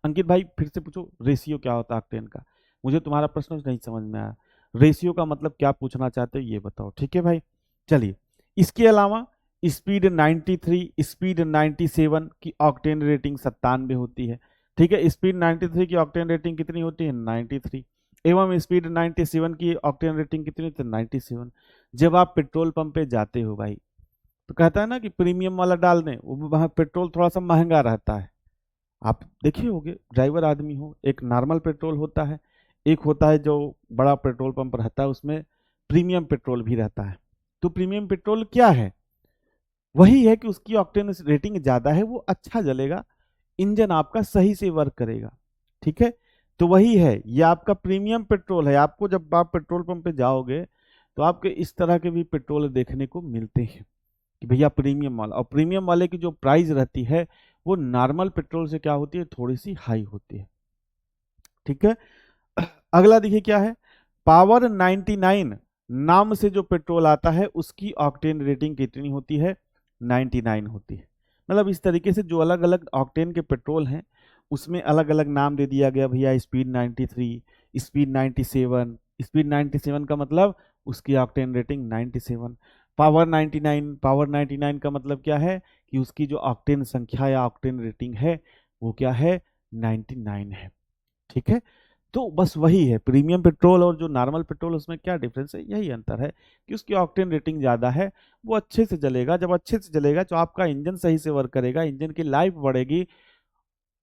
अंकित भाई फिर से पूछो, रेशियो क्या होता है ऑक्टेन का, मुझे तुम्हारा प्रश्न नहीं समझ में आया, रेशियो का मतलब क्या पूछना चाहते हो ये बताओ। ठीक है भाई, चलिए इसके अलावा स्पीड 93, स्पीड 97 की ऑक्टेन रेटिंग 97 होती है। ठीक है, स्पीड 93 की ऑक्टेन रेटिंग कितनी होती है, 93, एवं स्पीड 97 की ऑक्टेन रेटिंग कितनी होती है, 97। जब आप पेट्रोल पंप पे जाते हो भाई तो कहता है ना कि प्रीमियम वाला डाल दें, वो वहाँ पेट्रोल थोड़ा सा महंगा रहता है, आप देखिए होगे, ड्राइवर आदमी हो, एक नॉर्मल पेट्रोल होता है, एक होता है जो बड़ा पेट्रोल पंप रहता है उसमें प्रीमियम पेट्रोल भी रहता है। तो प्रीमियम पेट्रोल क्या है, वही है कि उसकी ऑक्टेन रेटिंग ज्यादा है, वो अच्छा जलेगा, इंजन आपका सही से वर्क करेगा। ठीक है, तो वही है, ये आपका प्रीमियम पेट्रोल है। आपको जब आप पेट्रोल पंप पे जाओगे तो आपके इस तरह के भी पेट्रोल देखने को मिलते हैं कि भैया प्रीमियम वाला, और प्रीमियम वाले की जो प्राइस रहती है वो नॉर्मल पेट्रोल से क्या होती है, थोड़ी सी हाई होती है। ठीक है, अगला देखिए क्या है, पावर 99 नाम से जो पेट्रोल आता है उसकी ऑक्टेन रेटिंग कितनी होती है, 99 होती है। मतलब इस तरीके से जो अलग अलग ऑक्टेन के पेट्रोल हैं उसमें अलग अलग नाम दे दिया गया भैया, स्पीड 93, स्पीड 97, स्पीड 97 का मतलब उसकी ऑक्टेन रेटिंग 97, पावर 99, पावर 99 का मतलब क्या है कि उसकी जो ऑक्टेन संख्या या ऑक्टेन रेटिंग है वो क्या है, 99 है। ठीक है, तो बस वही है, प्रीमियम पेट्रोल और जो नॉर्मल पेट्रोल उसमें क्या डिफरेंस है, यही अंतर है कि उसकी ऑक्टेन रेटिंग ज़्यादा है, वो अच्छे से जलेगा, जब अच्छे से जलेगा तो आपका इंजन सही से वर्क करेगा, इंजन की लाइफ बढ़ेगी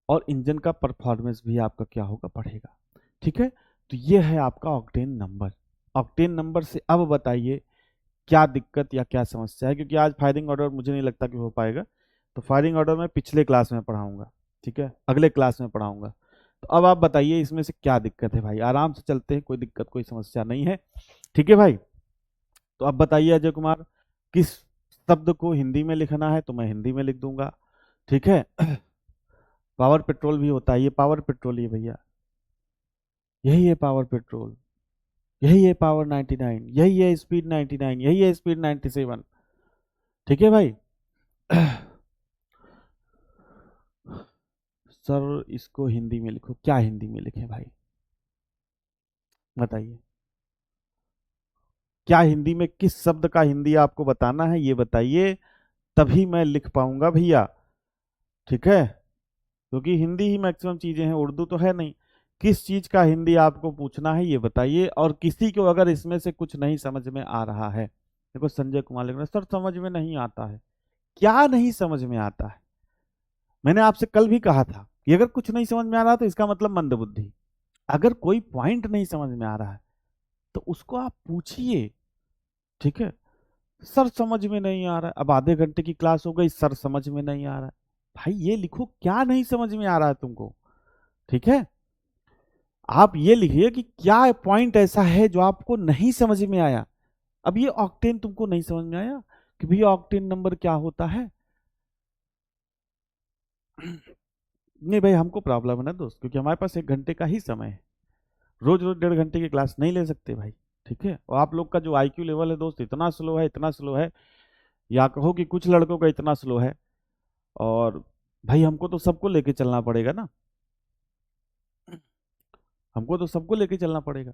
और इंजन का परफॉर्मेंस भी आपका क्या होगा, बढ़ेगा। ठीक है, तो ये है आपका ऑक्टेन नंबर। ऑक्टेन नंबर से अब बताइए क्या दिक्कत या क्या समस्या है, क्योंकि आज फायरिंग ऑर्डर मुझे नहीं लगता कि हो पाएगा, तो फायरिंग ऑर्डर मैं पिछले क्लास में पढ़ाऊंगा, ठीक है, अगले क्लास में पढ़ाऊंगा। तो अब आप बताइए इसमें से क्या दिक्कत है भाई, आराम से चलते हैं, कोई दिक्कत कोई समस्या नहीं है, ठीक है भाई। तो अब बताइए अजय कुमार, किस शब्द को हिंदी में लिखना है, तो मैं हिंदी में लिख दूंगा, ठीक है। पावर पेट्रोल भी होता है, ये पावर पेट्रोल ही है भैया, यही है पावर पेट्रोल, यही है पावर 99, यही है स्पीड 99, यही है स्पीड 97, ठीक है भाई। सर इसको हिंदी में लिखो, क्या हिंदी में लिखें भाई, बताइए क्या हिंदी में, किस शब्द का हिंदी आपको बताना है ये बताइए, तभी मैं लिख पाऊंगा भैया, ठीक है, क्योंकि हिंदी ही मैक्सिमम चीजें हैं, उर्दू तो है नहीं। किस चीज का हिंदी आपको पूछना है ये बताइए, और किसी को अगर इसमें से कुछ नहीं समझ में आ रहा है, देखो संजय कुमार लिख रहे हैं, सर समझ में नहीं आता है, क्या नहीं समझ में आता है? मैंने आपसे कल भी कहा था कि अगर कुछ नहीं समझ में आ रहा तो इसका मतलब मंदबुद्धि, अगर कोई पॉइंट नहीं समझ में आ रहा है तो उसको आप पूछिए, ठीक है। सर समझ में नहीं आ रहा है, अब आधे घंटे की क्लास हो गई, सर समझ में नहीं आ रहा है, भाई ये लिखो क्या नहीं समझ में आ रहा है तुमको, ठीक है। आप ये लिखिए कि क्या पॉइंट ऐसा है जो आपको नहीं समझ में आया। अब ये ऑक्टेन तुमको नहीं समझ में आया कि भैया ऑक्टेन नंबर क्या होता है, नहीं भाई हमको प्रॉब्लम है ना दोस्त, क्योंकि हमारे पास 1 घंटे का ही समय है, रोज रोज 1.5 घंटे की क्लास नहीं ले सकते भाई, ठीक है। और आप लोग का जो आईक्यू लेवल है दोस्त इतना स्लो है, इतना स्लो है, या कहो कि कुछ लड़कों का इतना स्लो है, और भाई हमको तो सबको लेके चलना पड़ेगा ना, हमको तो सबको लेके चलना पड़ेगा,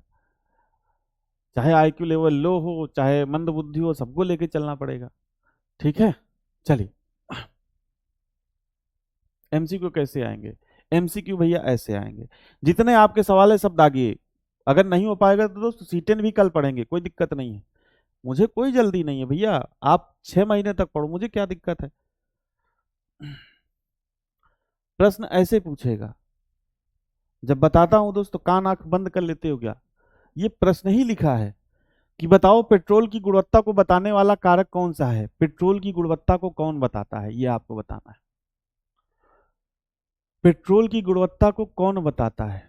चाहे आईक्यू लेवल लो हो चाहे मंद बुद्धि हो, सबको लेके चलना पड़ेगा, ठीक है। चलिए एमसीक्यू कैसे आएंगे, एमसीक्यू भैया ऐसे आएंगे, जितने आपके सवाल है सब दागिए, अगर नहीं हो पाएगा तो दोस्त सीटेन भी कल पढ़ेंगे, कोई दिक्कत नहीं है, मुझे कोई जल्दी नहीं है भैया, आप 6 महीने तक पढ़ो, मुझे क्या दिक्कत है। प्रश्न ऐसे पूछेगा, जब बताता हूं दोस्तों कान आंख बंद कर लेते हो क्या, ये प्रश्न ही लिखा है कि बताओ पेट्रोल की गुणवत्ता को बताने वाला कारक कौन सा है, पेट्रोल की गुणवत्ता को कौन बताता है, ये आपको बताना है, पेट्रोल की गुणवत्ता को कौन बताता है,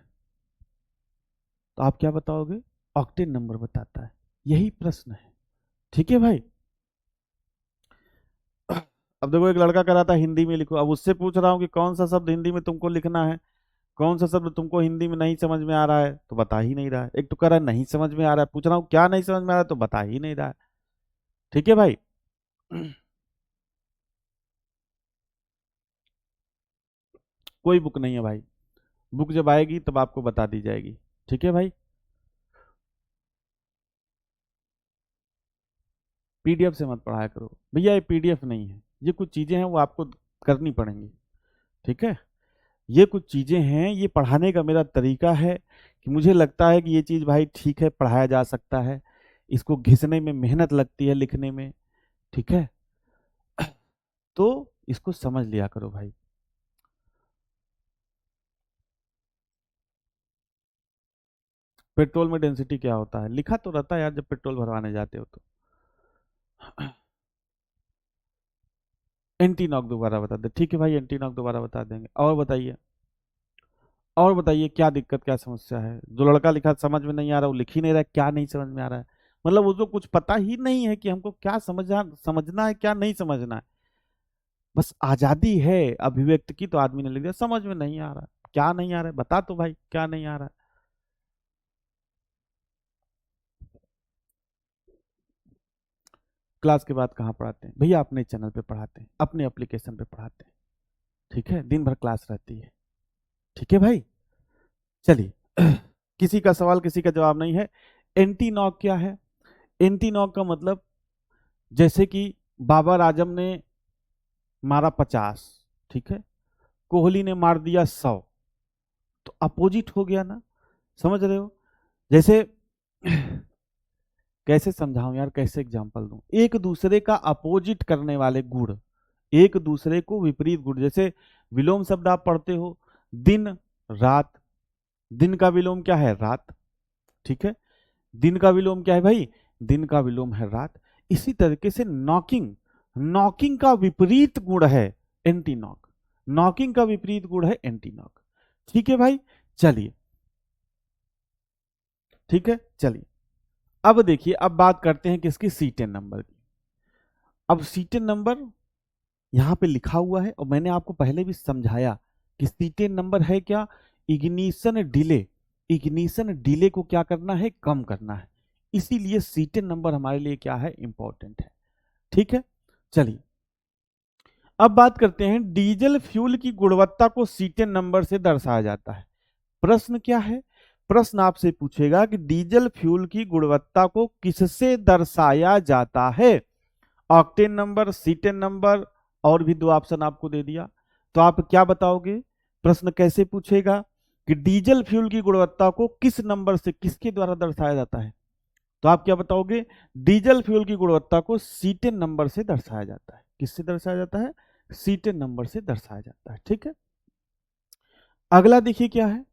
तो आप क्या बताओगे, ऑक्टेन नंबर बताता है, यही प्रश्न है, ठीक है भाई। अब देखो एक लड़का कह रहा था हिंदी में लिखो, अब उससे पूछ रहा हूं कि कौन सा शब्द हिंदी में तुमको लिखना है, कौन सा शब्द तुमको हिंदी में नहीं समझ में आ रहा है, तो बता ही नहीं रहा है, एक तो कह रहा है नहीं समझ में आ रहा है, पूछ रहा हूँ क्या नहीं समझ में आ रहा है, तो बता ही नहीं रहा है, ठीक है भाई। कोई बुक नहीं है भाई, बुक जब आएगी तब आपको बता दी जाएगी, ठीक है भाई। पीडीएफ से मत पढ़ाया करो भैया, ये पीडीएफ नहीं है, ये कुछ चीजें हैं वो आपको करनी पड़ेंगी, ठीक है। ये कुछ चीजें हैं, ये पढ़ाने का मेरा तरीका है कि मुझे लगता है कि ये चीज भाई ठीक है पढ़ाया जा सकता है, इसको घिसने में मेहनत लगती है लिखने में, ठीक है, तो इसको समझ लिया करो भाई। पेट्रोल में डेंसिटी क्या होता है लिखा तो रहता है यार, जब पेट्रोल भरवाने जाते हो तो। एंटी नॉक दोबारा बता दे, ठीक है भाई एंटी नॉक दोबारा बता देंगे, और बताइए, और बताइए क्या दिक्कत क्या समस्या है, जो लड़का लिखा समझ में नहीं आ रहा वो लिख ही नहीं रहा है, क्या नहीं समझ में आ रहा है, मतलब उसको कुछ पता ही नहीं है कि हमको क्या समझना है क्या नहीं समझना है, बस आजादी है अभिव्यक्ति की, तो आदमी ने लिख दिया समझ में नहीं आ रहा है, क्या नहीं आ रहा है बता तो भाई क्या नहीं आ रहा है। क्लास के बाद कहाँ पढ़ाते हैं भैया, अपने चैनल पे पढ़ाते हैं, अपने एप्लीकेशन पे पढ़ाते हैं, ठीक है, दिन भर क्लास रहती है, ठीक है भाई। चलिए किसी का सवाल किसी का जवाब नहीं है। एंटी नॉक क्या है, एंटी नॉक का मतलब जैसे कि बाबर आजम ने मारा 50, ठीक है, कोहली ने मार दिया 100, तो अपोजिट हो गया ना, समझ रहे हो, जैसे कैसे समझाऊं यार, कैसे एग्जांपल दूं, एक दूसरे का अपोजिट करने वाले गुण, एक दूसरे को विपरीत गुण, जैसे विलोम शब्द आप पढ़ते हो, दिन रात, दिन का विलोम क्या है रात, ठीक है, दिन का विलोम क्या है भाई, दिन का विलोम है रात। इसी तरीके से नॉकिंग, नॉकिंग का विपरीत गुण है एंटी नॉक। नॉकिंग का विपरीत गुण है एंटी नॉक। ठीक है भाई, चलिए, ठीक है, चलिए अब देखिए, अब बात करते हैं किसकी, C10 नंबर की। अब C10 नंबर यहां पे लिखा हुआ है और मैंने आपको पहले भी समझाया कि C10 नंबर है क्या, इग्निशन डिले। इग्निशन डिले को क्या करना है, कम करना है। इसीलिए C10 नंबर हमारे लिए क्या है, इंपॉर्टेंट है। ठीक है, चलिए अब बात करते हैं डीजल फ्यूल की गुणवत्ता को C10 नंबर से दर्शाया जाता है। प्रश्न क्या है, प्रश्न आपसे पूछेगा कि डीजल फ्यूल की गुणवत्ता को किससे दर्शाया जाता है। ऑक्टेन नंबर, C10 नंबर, और भी दो ऑप्शन आपको दे दिया, तो आप क्या बताओगे। प्रश्न कैसे पूछेगा कि डीजल फ्यूल की गुणवत्ता को किस नंबर से, किसके द्वारा दर्शाया जाता है, तो आप क्या बताओगे, डीजल फ्यूल की गुणवत्ता को C10 नंबर से दर्शाया जाता है। किससे दर्शाया जाता है, C10 नंबर से दर्शाया जाता है। ठीक है, अगला देखिए क्या है,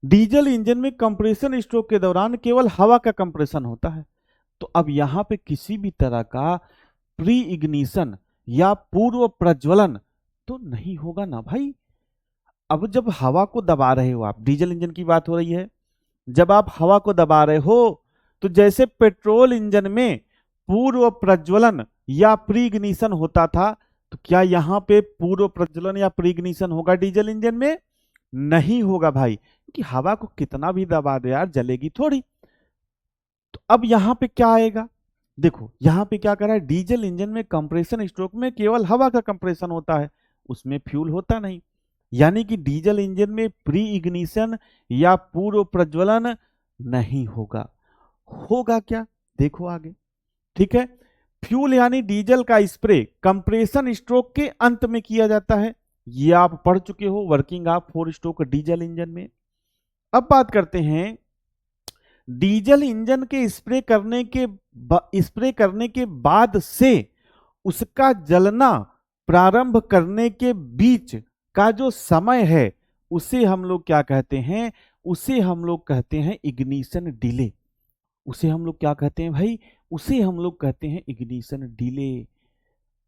डीजल इंजन में कंप्रेशन स्ट्रोक के दौरान केवल हवा का कंप्रेशन होता है। तो अब यहां पे किसी भी तरह का प्री इग्निशन या पूर्व प्रज्वलन तो नहीं होगा ना भाई। अब जब हवा को दबा रहे हो आप, डीजल इंजन की बात हो रही है, जब आप हवा को दबा रहे हो तो जैसे पेट्रोल इंजन में पूर्व प्रज्वलन या प्री इग्निशन होता था, तो क्या यहां पे पूर्व प्रज्वलन या प्री इग्निशन होगा डीजल इंजन में, नहीं होगा भाई, क्योंकि हवा को कितना भी दबा दो यार, जलेगी थोड़ी। तो अब यहां पे क्या आएगा, देखो यहां पे क्या कर रहा है, डीजल इंजन में कंप्रेशन स्ट्रोक में केवल हवा का कंप्रेशन होता है, उसमें फ्यूल होता नहीं। यानी कि डीजल इंजन में प्री इग्निशन या पूर्व प्रज्वलन नहीं होगा। होगा क्या, देखो आगे। ठीक है, फ्यूल यानी डीजल का स्प्रे कंप्रेशन स्ट्रोक के अंत में किया जाता है। ये आप पढ़ चुके हो working of 4 stroke diesel engine में। अब बात करते हैं डीजल इंजन के स्प्रे करने के बाद से उसका जलना प्रारंभ करने के बीच का जो समय है, उसे हम लोग क्या कहते हैं, उसे हम लोग कहते हैं इग्निशन डिले। उसे हम लोग क्या कहते हैं भाई, उसे हम लोग कहते हैं इग्निशन डिले।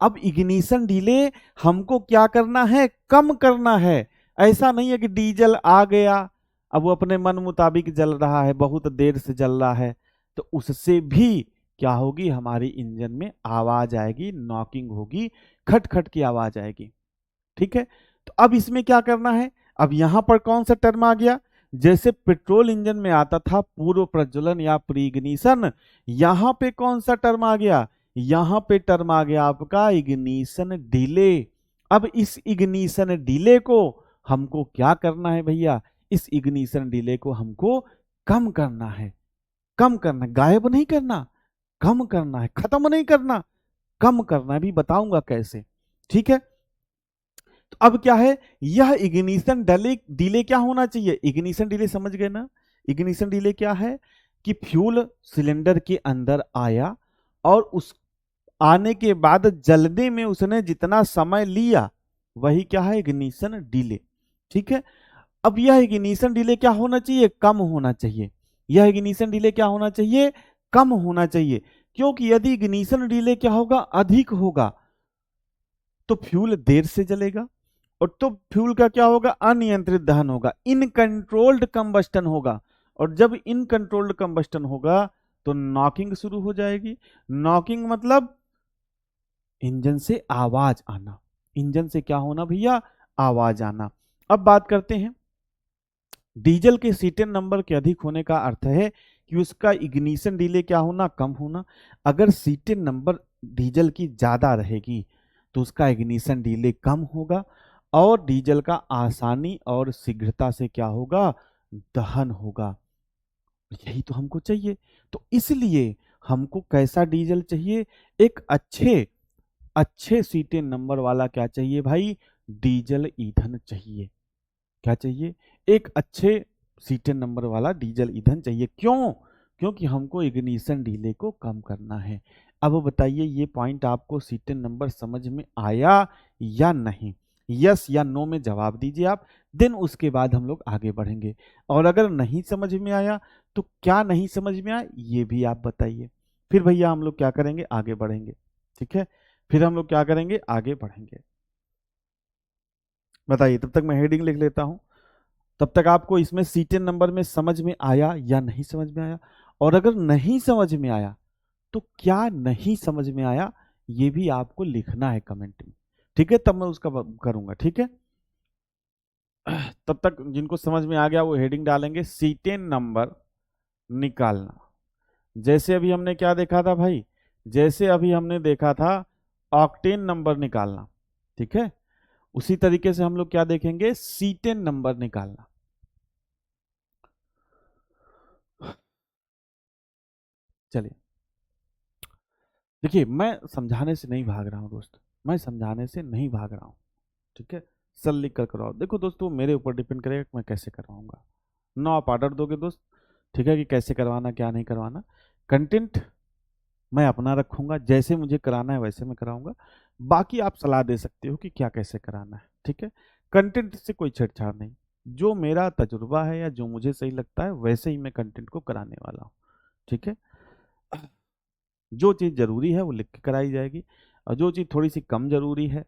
अब इग्निशन डिले हमको क्या करना है, कम करना है। ऐसा नहीं है कि डीजल आ गया, अब वो अपने मन मुताबिक जल रहा है, बहुत देर से जल रहा है, तो उससे भी क्या होगी, हमारी इंजन में आवाज आएगी, नॉकिंग होगी, खट खट की आवाज आएगी। ठीक है, तो अब इसमें क्या करना है, अब यहां पर कौन सा टर्म आ गया, जैसे पेट्रोल इंजन में आता था पूर्व प्रज्वलन या प्री इग्निशन, यहां पे कौन सा टर्म आ गया, यहां पे टर्म आ गया आपका इग्निशन डिले। अब इस इग्निशन डिले को हमको क्या करना है भैया, इस इग्निशन डिले को हमको कम करना है। कम करना, गायब नहीं करना, कम करना है, खत्म नहीं करना, कम करना है, भी बताऊंगा कैसे। ठीक है, तो अब क्या है, यह इग्निशन डिले क्या होना चाहिए, इग्निशन डिले समझ गए ना। इग्निशन डिले क्या है कि फ्यूल सिलेंडर के अंदर आया और उस आने के बाद जलने में उसने जितना समय लिया, वही क्या है, इग्निशन डिले। ठीक है, अब यह इग्निशन डिले क्या होना चाहिए, कम होना चाहिए। यह इग्निशन डिले क्या होना चाहिए, कम होना चाहिए। क्योंकि यदि इग्निशन डिले क्या होगा, अधिक होगा, तो फ्यूल देर से जलेगा, और तो फ्यूल का क्या होगा, अनियंत्रित दहन होगा, इनकंट्रोल्ड कंबस्टन होगा। और जब इनकंट्रोल्ड कंबस्टन होगा तो नॉकिंग शुरू हो जाएगी। नॉकिंग मतलब इंजन से आवाज आना, इंजन से क्या होना भैया, आवाज आना। अब बात करते हैं डीजल के C10 नंबर के अधिक होने का अर्थ है कि उसका इग्निशन डिले क्या होना, कम होना। अगर C10 नंबर डीजल की ज्यादा रहेगी तो उसका इग्निशन डिले कम होगा और डीजल का आसानी और शीघ्रता से क्या होगा, दहन होगा। यही तो हमको चाहिए। तो इसलिए हमको कैसा डीजल चाहिए, एक अच्छे अच्छे C10 नंबर वाला क्या चाहिए भाई, डीजल ईंधन चाहिए। क्या चाहिए, एक अच्छे C10 नंबर वाला डीजल ईंधन चाहिए। क्यों, क्योंकि हमको इग्निशन डिले को कम करना है। अब बताइए ये पॉइंट आपको C10 नंबर समझ में आया या नहीं, यस या नो में जवाब दीजिए आप, देन उसके बाद हम लोग आगे बढ़ेंगे। और अगर नहीं समझ में आया तो क्या नहीं समझ में आया ये भी आप बताइए, फिर भैया हम लोग क्या करेंगे, आगे बढ़ेंगे। ठीक है, फिर हम लोग क्या करेंगे, आगे बढ़ेंगे। बताइए, तब तक मैं हेडिंग लिख लेता हूं। तब तक आपको इसमें सीटेन नंबर में समझ में आया या नहीं समझ में आया, और अगर नहीं समझ में आया तो क्या नहीं समझ में आया ये भी आपको लिखना है कमेंट में, ठीक है? तब मैं उसका करूंगा, ठीक है? तब तक जिनको समझ में आ गया वो हेडिंग डालेंगे सीटेन नंबर निकालना। जैसे अभी हमने क्या देखा था भाई, जैसे अभी हमने देखा था ऑक्टेन नंबर निकालना, ठीक है? उसी तरीके से हम लोग क्या देखेंगे, सीटेन नंबर निकालना। चलिए, देखिए मैं समझाने से नहीं भाग रहा हूं दोस्त, मैं समझाने से नहीं भाग रहा हूं, ठीक है? सल लिख कर कराओ। देखो दोस्तों, मेरे ऊपर डिपेंड करेगा कि मैं कैसे करवाऊंगा। नो आप ऑर्डर दोगे दोस्त, ठीक है, कि कैसे करवाना क्या नहीं करवाना। कंटेंट मैं अपना रखूंगा, जैसे मुझे कराना है वैसे मैं कराऊंगा। बाकी आप सलाह दे सकते हो कि क्या कैसे कराना है, ठीक है? कंटेंट से कोई छेड़छाड़ नहीं, जो मेरा तजुर्बा है या जो मुझे सही लगता है वैसे ही मैं कंटेंट को कराने वाला हूँ, ठीक है? जो चीज़ जरूरी है वो लिख के कराई जाएगी, और जो चीज़ थोड़ी सी कम जरूरी है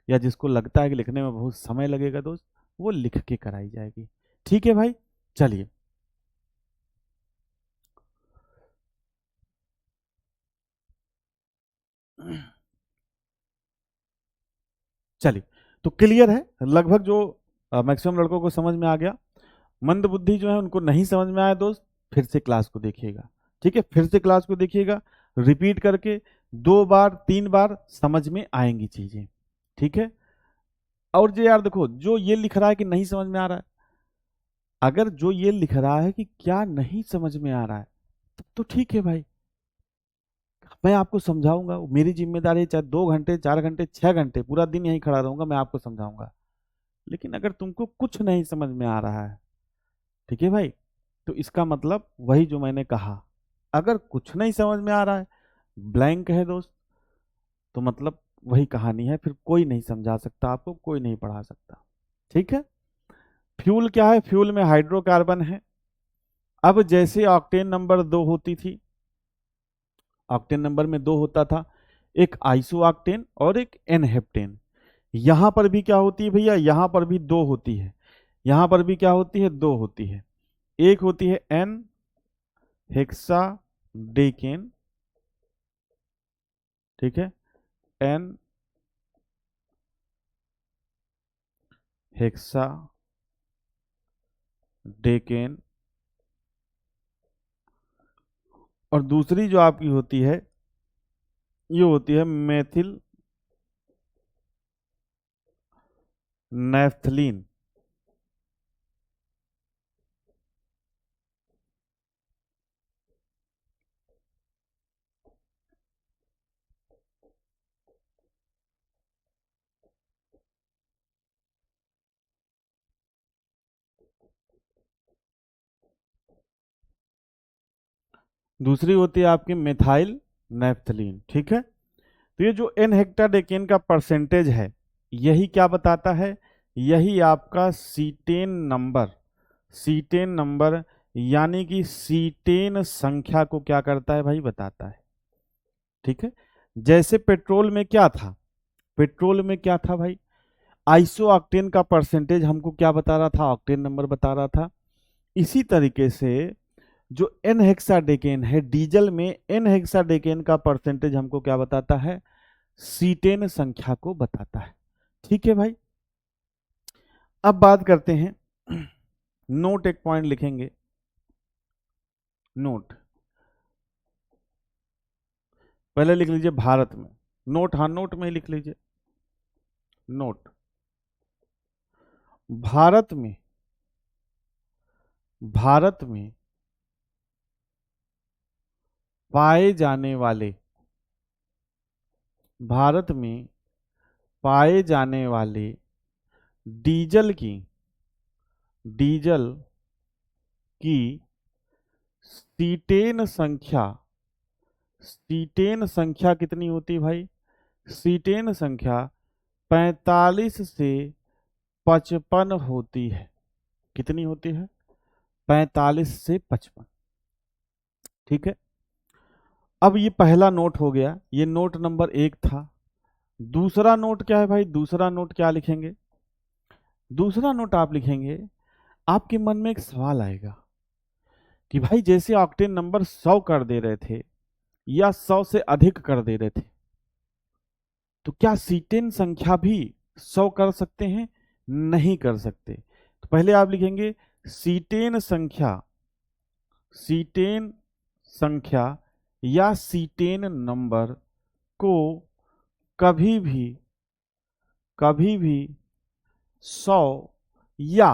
या जिसको लगता है कि लिखने में बहुत समय लगेगा दोस्त, वो लिख के कराई जाएगी, ठीक है भाई? चलिए, चलिए, तो क्लियर है लगभग, जो मैक्सिमम लड़कों को समझ में आ गया। मंद बुद्धि जो है उनको नहीं समझ में आया दोस्त, फिर से क्लास को देखिएगा, ठीक है? फिर से क्लास को देखिएगा, रिपीट करके 2 बार 3 बार समझ में आएंगी चीजें, ठीक है? और जो यार देखो, जो ये लिख रहा है कि नहीं समझ में आ रहा है, अगर जो ये लिख रहा है कि क्या नहीं समझ में आ रहा है, तब तो ठीक है भाई, मैं आपको समझाऊंगा, मेरी जिम्मेदारी है, चाहे 2 घंटे 4 घंटे 6 घंटे पूरा दिन यहीं खड़ा रहूंगा, मैं आपको समझाऊंगा। लेकिन अगर तुमको कुछ नहीं समझ में आ रहा है, ठीक है भाई, तो इसका मतलब वही जो मैंने कहा, अगर कुछ नहीं समझ में आ रहा है, ब्लैंक है दोस्त, तो मतलब वही कहानी है, फिर कोई नहीं समझा सकता आपको, कोई नहीं पढ़ा सकता, ठीक है? फ्यूल क्या है, फ्यूल में हाइड्रोकार्बन है। अब जैसे ऑक्टेन नंबर 2 होती थी, ऑक्टेन नंबर में 2 होता था, एक आइसो ऑक्टेन और एक एनहेप्टेन। यहां पर भी क्या होती है भैया, यहां पर भी 2 होती है, यहां पर भी क्या होती है, 2 होती है। एक होती है एन हेक्सा डेकेन, ठीक है, एन हेक्सा डेकेन, और दूसरी जो आपकी होती है ये होती है मेथिल नेफ्थलीन। दूसरी होती है आपकी मेथाइल नेफ्थलीन, ठीक है? तो ये जो एन हेक्टाडेकेन का परसेंटेज है, यही क्या बताता है, यही आपका सीटेन नंबर, सीटेन नंबर यानी कि सीटेन संख्या को क्या करता है भाई, बताता है, ठीक है? जैसे पेट्रोल में क्या था, पेट्रोल में क्या था भाई, आइसो ऑक्टेन का परसेंटेज हमको क्या बता रहा था, ऑक्टेन नंबर बता रहा था। इसी तरीके से जो एन हेक्साडेकेन है, डीजल में एन हेक्साडेकेन का परसेंटेज हमको क्या बताता है, सीटेन संख्या को बताता है, ठीक है भाई? अब बात करते हैं, नोट एक पॉइंट लिखेंगे, नोट पहले लिख लीजिए भारत में, नोट, हाँ नोट में ही लिख लीजिए, नोट, भारत में, भारत में पाए जाने वाले, भारत में पाए जाने वाले डीजल की, डीजल की सीटेन संख्या, सीटेन संख्या कितनी होती है भाई, सीटेन संख्या 45 से 55 होती है। कितनी होती है, 45 से 55, ठीक है? अब ये पहला नोट हो गया, ये नोट नंबर 1 था। दूसरा नोट क्या है भाई, दूसरा नोट क्या लिखेंगे, दूसरा नोट आप लिखेंगे, आपके मन में एक सवाल आएगा कि भाई जैसे ऑक्टेन नंबर 100 कर दे रहे थे या 100 से अधिक कर दे रहे थे, तो क्या सीटेन संख्या भी 100 कर सकते हैं? नहीं कर सकते। तो पहले आप लिखेंगे सीटेन संख्या, सीटेन संख्या या सीटेन नंबर को कभी भी 100 या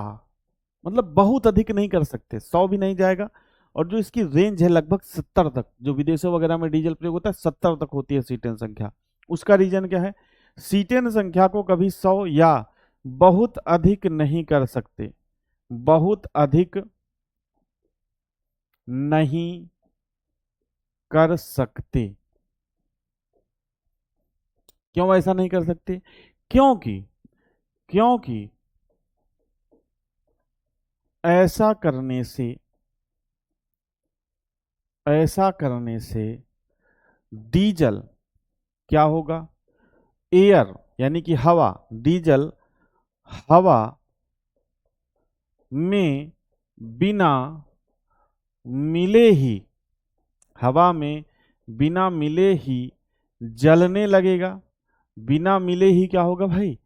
मतलब बहुत अधिक नहीं कर सकते, 100 भी नहीं जाएगा। और जो इसकी रेंज है लगभग 70 तक, जो विदेशों वगैरह में डीजल प्रयोग होता है 70 तक होती है सीटेन संख्या। उसका रीजन क्या है? सीटेन संख्या को कभी 100 या बहुत अधिक नहीं कर सकते, बहुत अधिक नहीं कर सकते। क्यों ऐसा नहीं कर सकते? क्योंकि क्योंकि ऐसा करने से डीजल क्या होगा? एयर यानी कि हवा, डीजल हवा में बिना मिले ही, हवा में बिना मिले ही जलने लगेगा। बिना मिले ही क्या होगा भाई?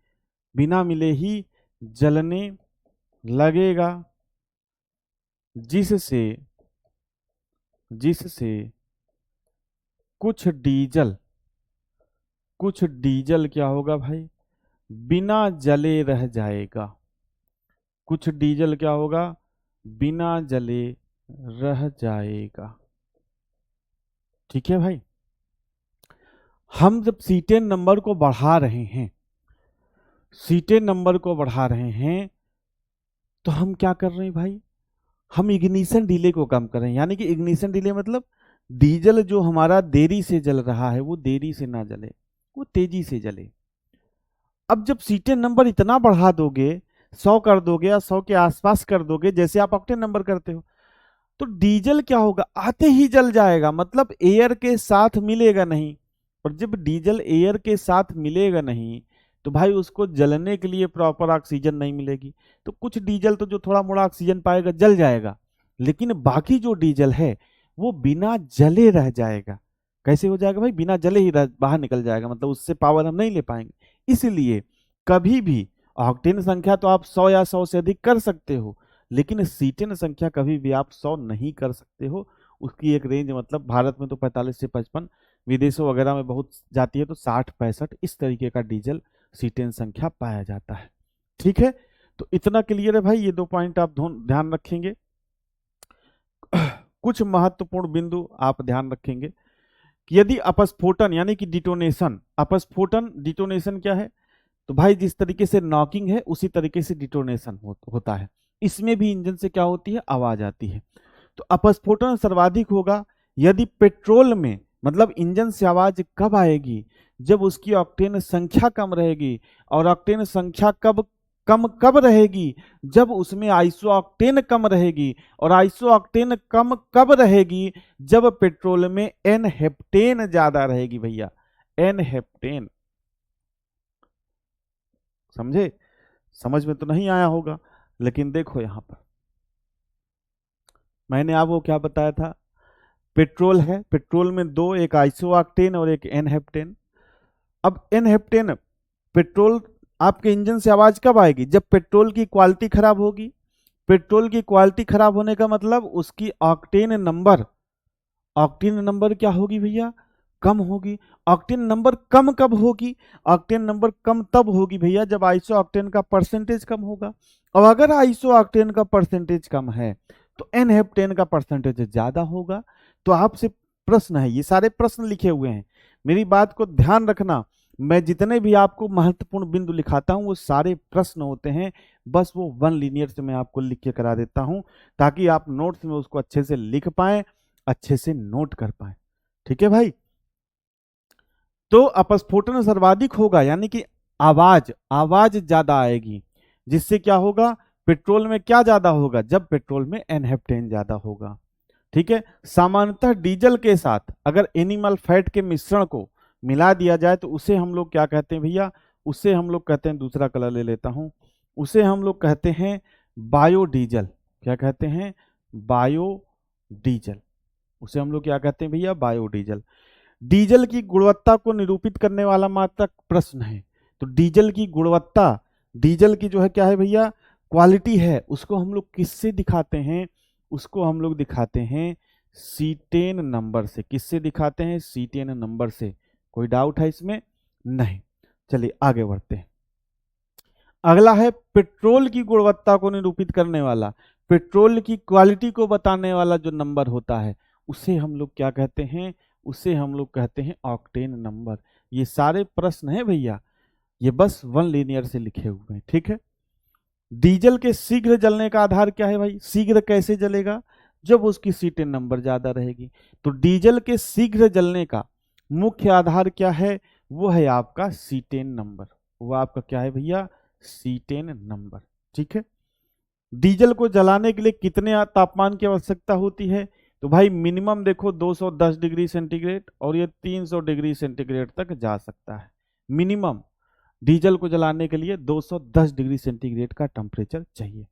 बिना मिले ही जलने लगेगा, जिससे जिससे कुछ डीजल क्या होगा भाई? बिना जले रह जाएगा। कुछ डीजल क्या होगा? बिना जले रह जाएगा। ठीक है भाई। हम जब सीटेन नंबर को बढ़ा रहे हैं, सीटेन नंबर को बढ़ा रहे हैं, तो हम क्या कर रहे हैं भाई? हम इग्निशन डिले को कम कर रहे हैं। यानी कि इग्निशन डिले मतलब डीजल जो हमारा देरी से जल रहा है वो देरी से ना जले, वो तेजी से जले। अब जब सीटेन नंबर इतना बढ़ा दोगे, 100 कर दोगे या 100 के आसपास कर दोगे, जैसे आप ऑक्टेन नंबर करते हो, तो डीजल क्या होगा? आते ही जल जाएगा, मतलब एयर के साथ मिलेगा नहीं। और जब डीजल एयर के साथ मिलेगा नहीं, तो भाई उसको जलने के लिए प्रॉपर ऑक्सीजन नहीं मिलेगी। तो कुछ डीजल तो जो थोड़ा मोड़ा ऑक्सीजन पाएगा जल जाएगा, लेकिन बाकी जो डीजल है वो बिना जले रह जाएगा। कैसे हो जाएगा भाई? बिना जले ही बाहर निकल जाएगा, मतलब उससे पावर हम नहीं ले पाएंगे। इसलिए कभी भी ऑक्टेन संख्या तो आप 100 या 100 से अधिक कर सकते हो, लेकिन सीटेन संख्या कभी भी आप 100 नहीं कर सकते हो। उसकी एक रेंज, मतलब भारत में तो 45 से 55, विदेशों वगैरह में बहुत जाती है तो 60-65 इस तरीके का डीजल सीटेन संख्या पाया जाता है। ठीक है, तो इतना क्लियर है भाई। ये 2 पॉइंट आप ध्यान रखेंगे। कुछ महत्वपूर्ण बिंदु आप ध्यान रखेंगे कि यदि अपस्फोटन यानी कि डिटोनेशन, अपस्फोटन डिटोनेशन क्या है? तो भाई जिस तरीके से नॉकिंग है उसी तरीके से डिटोनेशन होता है। इसमें भी इंजन से क्या होती है? आवाज आती है। तो अपस्फोटन सर्वाधिक होगा यदि पेट्रोल में, मतलब इंजन से आवाज कब आएगी? जब उसकी ऑक्टेन संख्या कम रहेगी। और ऑक्टेन संख्या कब रहेगी? जब उसमें आइसो ऑक्टेन कम रहेगी। और आइसो ऑक्टेन कम कब रहेगी? जब पेट्रोल में एन हेप्टेन ज्यादा रहेगी भैया, एन हेप्टेन। समझे? समझ में तो नहीं आया होगा, लेकिन देखो यहां पर मैंने आपको क्या बताया था? पेट्रोल है, पेट्रोल में दो, एक आइसो ऑक्टेन और एक एन हेप्टेन। अब एन हेप्टेन पेट्रोल, आपके इंजन से आवाज कब आएगी? जब पेट्रोल की क्वालिटी खराब होगी। पेट्रोल की क्वालिटी खराब होने का मतलब उसकी ऑक्टेन नंबर क्या होगी भैया? कम होगी। ऑक्टेन नंबर कम कब होगी? ऑक्टेन नंबर कम तब होगी भैया जब आइसो ऑक्टेन का परसेंटेज कम होगा। और अगर आइसो ऑक्टेन का परसेंटेज कम है तो एन हेप्टेन का परसेंटेज ज्यादा होगा। तो आपसे प्रश्न है, ये सारे प्रश्न लिखे हुए हैं, मेरी बात को ध्यान रखना। मैं जितने भी आपको महत्वपूर्ण बिंदु लिखाता हूं वो सारे प्रश्न होते हैं, बस वो वन लीनियर से मैं आपको लिख के करा देता हूं ताकि आप नोट्स में उसको अच्छे से लिख पाएं, अच्छे से नोट कर पाएं। ठीक है भाई। तो अपस्फोटन सर्वाधिक होगा यानी कि आवाज ज्यादा आएगी, जिससे क्या होगा? पेट्रोल में क्या ज्यादा होगा? जब पेट्रोल में एनहेप्टेन ज्यादा होगा। ठीक है। सामान्यतः डीजल के साथ अगर एनिमल फैट के मिश्रण को मिला दिया जाए तो उसे हम लोग क्या कहते हैं भैया? उसे हम लोग कहते हैं, दूसरा कलर ले लेता हूं, उसे हम लोग कहते हैं बायोडीजल। क्या कहते हैं? बायोडीजल। उसे हम लोग क्या कहते हैं भैया? बायोडीजल। डीजल की गुणवत्ता को निरूपित करने वाला मात्रक प्रश्न है। तो डीजल की गुणवत्ता, डीजल की जो है क्या है भैया? क्वालिटी है, उसको हम लोग किससे दिखाते हैं? उसको हम लोग दिखाते हैं सीटेन नंबर से। किससे दिखाते हैं? सीटेन नंबर से। कोई डाउट है इसमें? नहीं। चलिए आगे बढ़ते हैं। अगला है पेट्रोल की गुणवत्ता को निरूपित करने वाला, पेट्रोल की क्वालिटी को बताने वाला जो नंबर होता है, उसे हम लोग क्या कहते हैं? उसे हम लोग कहते हैं ऑक्टेन नंबर। ये सारे प्रश्न है भैया, ये बस वन लीनियर से लिखे हुए हैं, ठीक है। डीजल के शीघ्र जलने का आधार क्या है भाई? शीघ्र कैसे जलेगा? जब उसकी सीटेन नंबर ज्यादा रहेगी। तो डीजल के शीघ्र जलने का मुख्य आधार क्या है? वो है आपका सीटेन नंबर। वो आपका क्या है भैया? सीटेन नंबर, ठीक है। डीजल को जलाने के लिए कितने तापमान की आवश्यकता होती है? तो भाई मिनिमम देखो 210 डिग्री सेंटीग्रेड, और ये 300 डिग्री सेंटीग्रेड तक जा सकता है। मिनिमम डीजल को जलाने के लिए 210 डिग्री सेंटीग्रेड का टेम्परेचर चाहिए,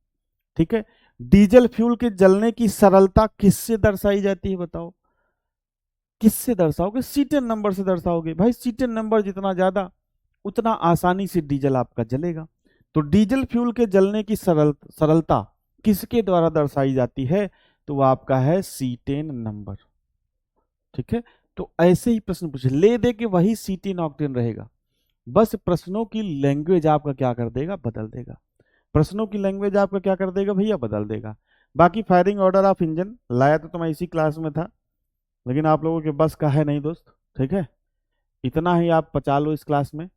ठीक है। डीजल फ्यूल के जलने की सरलता किससे दर्शाई जाती है बताओ? किससे दर्शाओगे? सीटेन नंबर से दर्शाओगे भाई। सीटेन नंबर जितना ज्यादा, उतना आसानी से डीजल आपका जलेगा। तो डीजल फ्यूल के जलने की सरलता किसके द्वारा दर्शाई जाती है? तो वो आपका है सीटेन नंबर, ठीक है। तो ऐसे ही प्रश्न पूछे ले दे के वही सीटेन ऑक्टेन रहेगा। बस प्रश्नों की लैंग्वेज आपका क्या कर देगा? बदल देगा। प्रश्नों की लैंग्वेज आपका क्या कर देगा भैया? बदल देगा। बाकी फायरिंग ऑर्डर ऑफ इंजन लाया तो मैं इसी क्लास में था, लेकिन आप लोगों के बस का है नहीं दोस्त, ठीक है। इतना ही आप पचा लो इस क्लास में,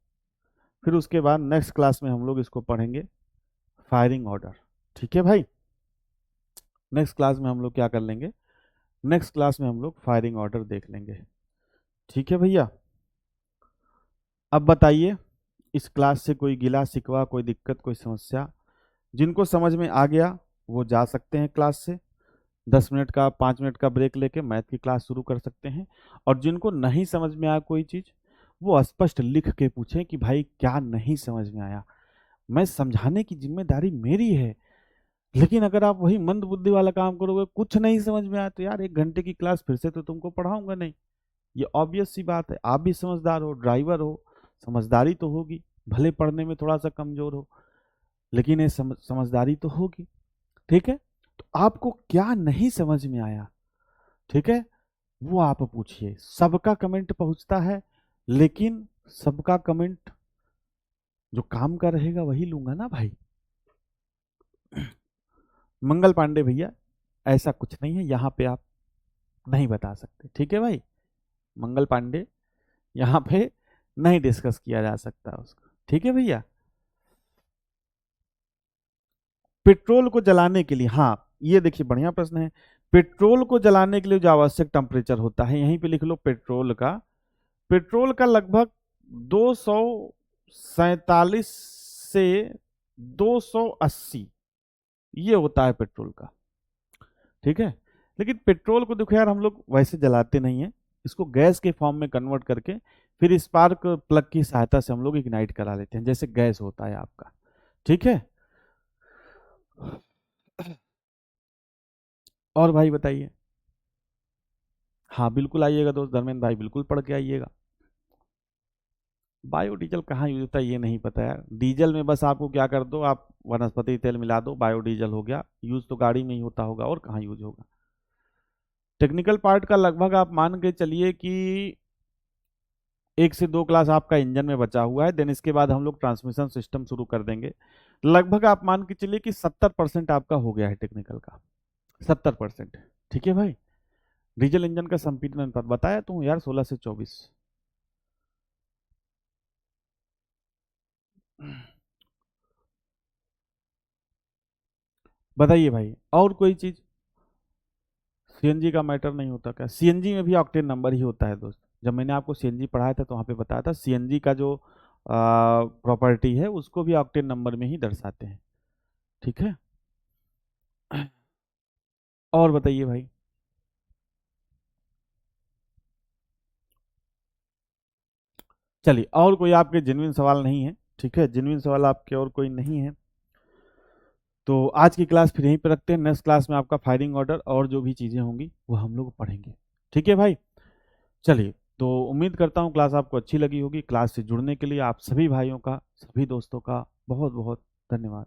फिर उसके बाद नेक्स्ट क्लास में हम लोग इसको पढ़ेंगे, फायरिंग ऑर्डर, ठीक है भाई। नेक्स्ट क्लास में हम लोग क्या कर लेंगे? नेक्स्ट क्लास में हम लोग फायरिंग ऑर्डर देख लेंगे, ठीक है भैया। अब बताइए, इस क्लास से कोई गिला शिकवा, कोई दिक्कत, कोई समस्या? जिनको समझ में आ गया वो जा सकते हैं क्लास से, 10 मिनट का 5 मिनट का ब्रेक लेके मैथ की क्लास शुरू कर सकते हैं। और जिनको नहीं समझ में आया कोई चीज, वो स्पष्ट लिख के पूछें कि भाई क्या नहीं समझ में आया। मैं समझाने की जिम्मेदारी मेरी है, लेकिन अगर आप वही मंद बुद्धि वाला काम करोगे, कुछ नहीं समझ में आया, तो यार 1 घंटे की क्लास फिर से तो तुमको पढ़ाऊंगा नहीं। ये ऑब्वियस सी बात है। आप भी समझदार हो, ड्राइवर हो, समझदारी तो होगी। भले पढ़ने में थोड़ा सा कमजोर हो, लेकिन ये समझदारी तो होगी, ठीक है। तो आपको क्या नहीं समझ में आया, ठीक है, वो आप पूछिए। सबका कमेंट पहुंचता है, लेकिन सबका कमेंट जो काम का रहेगा वही लूंगा ना भाई। मंगल पांडे भैया, ऐसा कुछ नहीं है यहाँ पे, आप नहीं बता सकते, ठीक है भाई। मंगल पांडे, यहाँ पे नहीं डिस्कस किया जा सकता उसको, ठीक है भैया। पेट्रोल को जलाने के लिए, हाँ ये देखिए बढ़िया प्रश्न है। पेट्रोल को जलाने के लिए जो आवश्यक टेम्परेचर होता है, यहीं पे लिख लो पेट्रोल का लगभग 247 से 280 ये होता है पेट्रोल का, ठीक है। लेकिन पेट्रोल को देखो यार, हम लोग वैसे जलाते नहीं है, इसको गैस के फॉर्म में कन्वर्ट करके फिर स्पार्क प्लग की सहायता से हम लोग इग्नाइट करा लेते हैं, जैसे गैस होता है आपका, ठीक है। और भाई बताइए। हाँ बिल्कुल आइएगा दोस्त धर्मेंद्र भाई, बिल्कुल पढ़ के आइएगा। बायोडीजल कहाँ यूज होता है ये नहीं पता यार। डीजल में बस आपको क्या कर दो, आप वनस्पति तेल मिला दो, बायोडीजल हो गया। यूज तो गाड़ी में ही होता होगा, और कहाँ यूज होगा। टेक्निकल पार्ट का लगभग आप मान के चलिए कि 1 से 2 क्लास आपका इंजन में बचा हुआ है, देन इसके बाद हम लोग ट्रांसमिशन सिस्टम शुरू कर देंगे। लगभग आप मान के चलिए कि 70% आपका हो गया है टेक्निकल का, 70%, ठीक है भाई। डीजल इंजन का संपीड़न अनुपात बताया तो यार 16 से 24। बताइए भाई और कोई चीज? सीएनजी का मैटर नहीं होता क्या? सीएनजी में भी ऑक्टेन नंबर ही होता है दोस्त। जब मैंने आपको सीएनजी पढ़ाया था तो वहां पे बताया था, सीएनजी का जो प्रॉपर्टी है उसको भी ऑक्टेन नंबर में ही दर्शाते हैं, ठीक है। और बताइए भाई। चलिए और कोई आपके जेन्युइन सवाल नहीं है, ठीक है, जेन्युइन सवाल आपके और कोई नहीं है, तो आज की क्लास फिर यहीं पे रखते हैं। नेक्स्ट क्लास में आपका फायरिंग ऑर्डर और जो भी चीज़ें होंगी वो हम लोग पढ़ेंगे। ठीक है भाई, चलिए। तो उम्मीद करता हूँ क्लास आपको अच्छी लगी होगी। क्लास से जुड़ने के लिए आप सभी भाइयों का, सभी दोस्तों का बहुत बहुत धन्यवाद।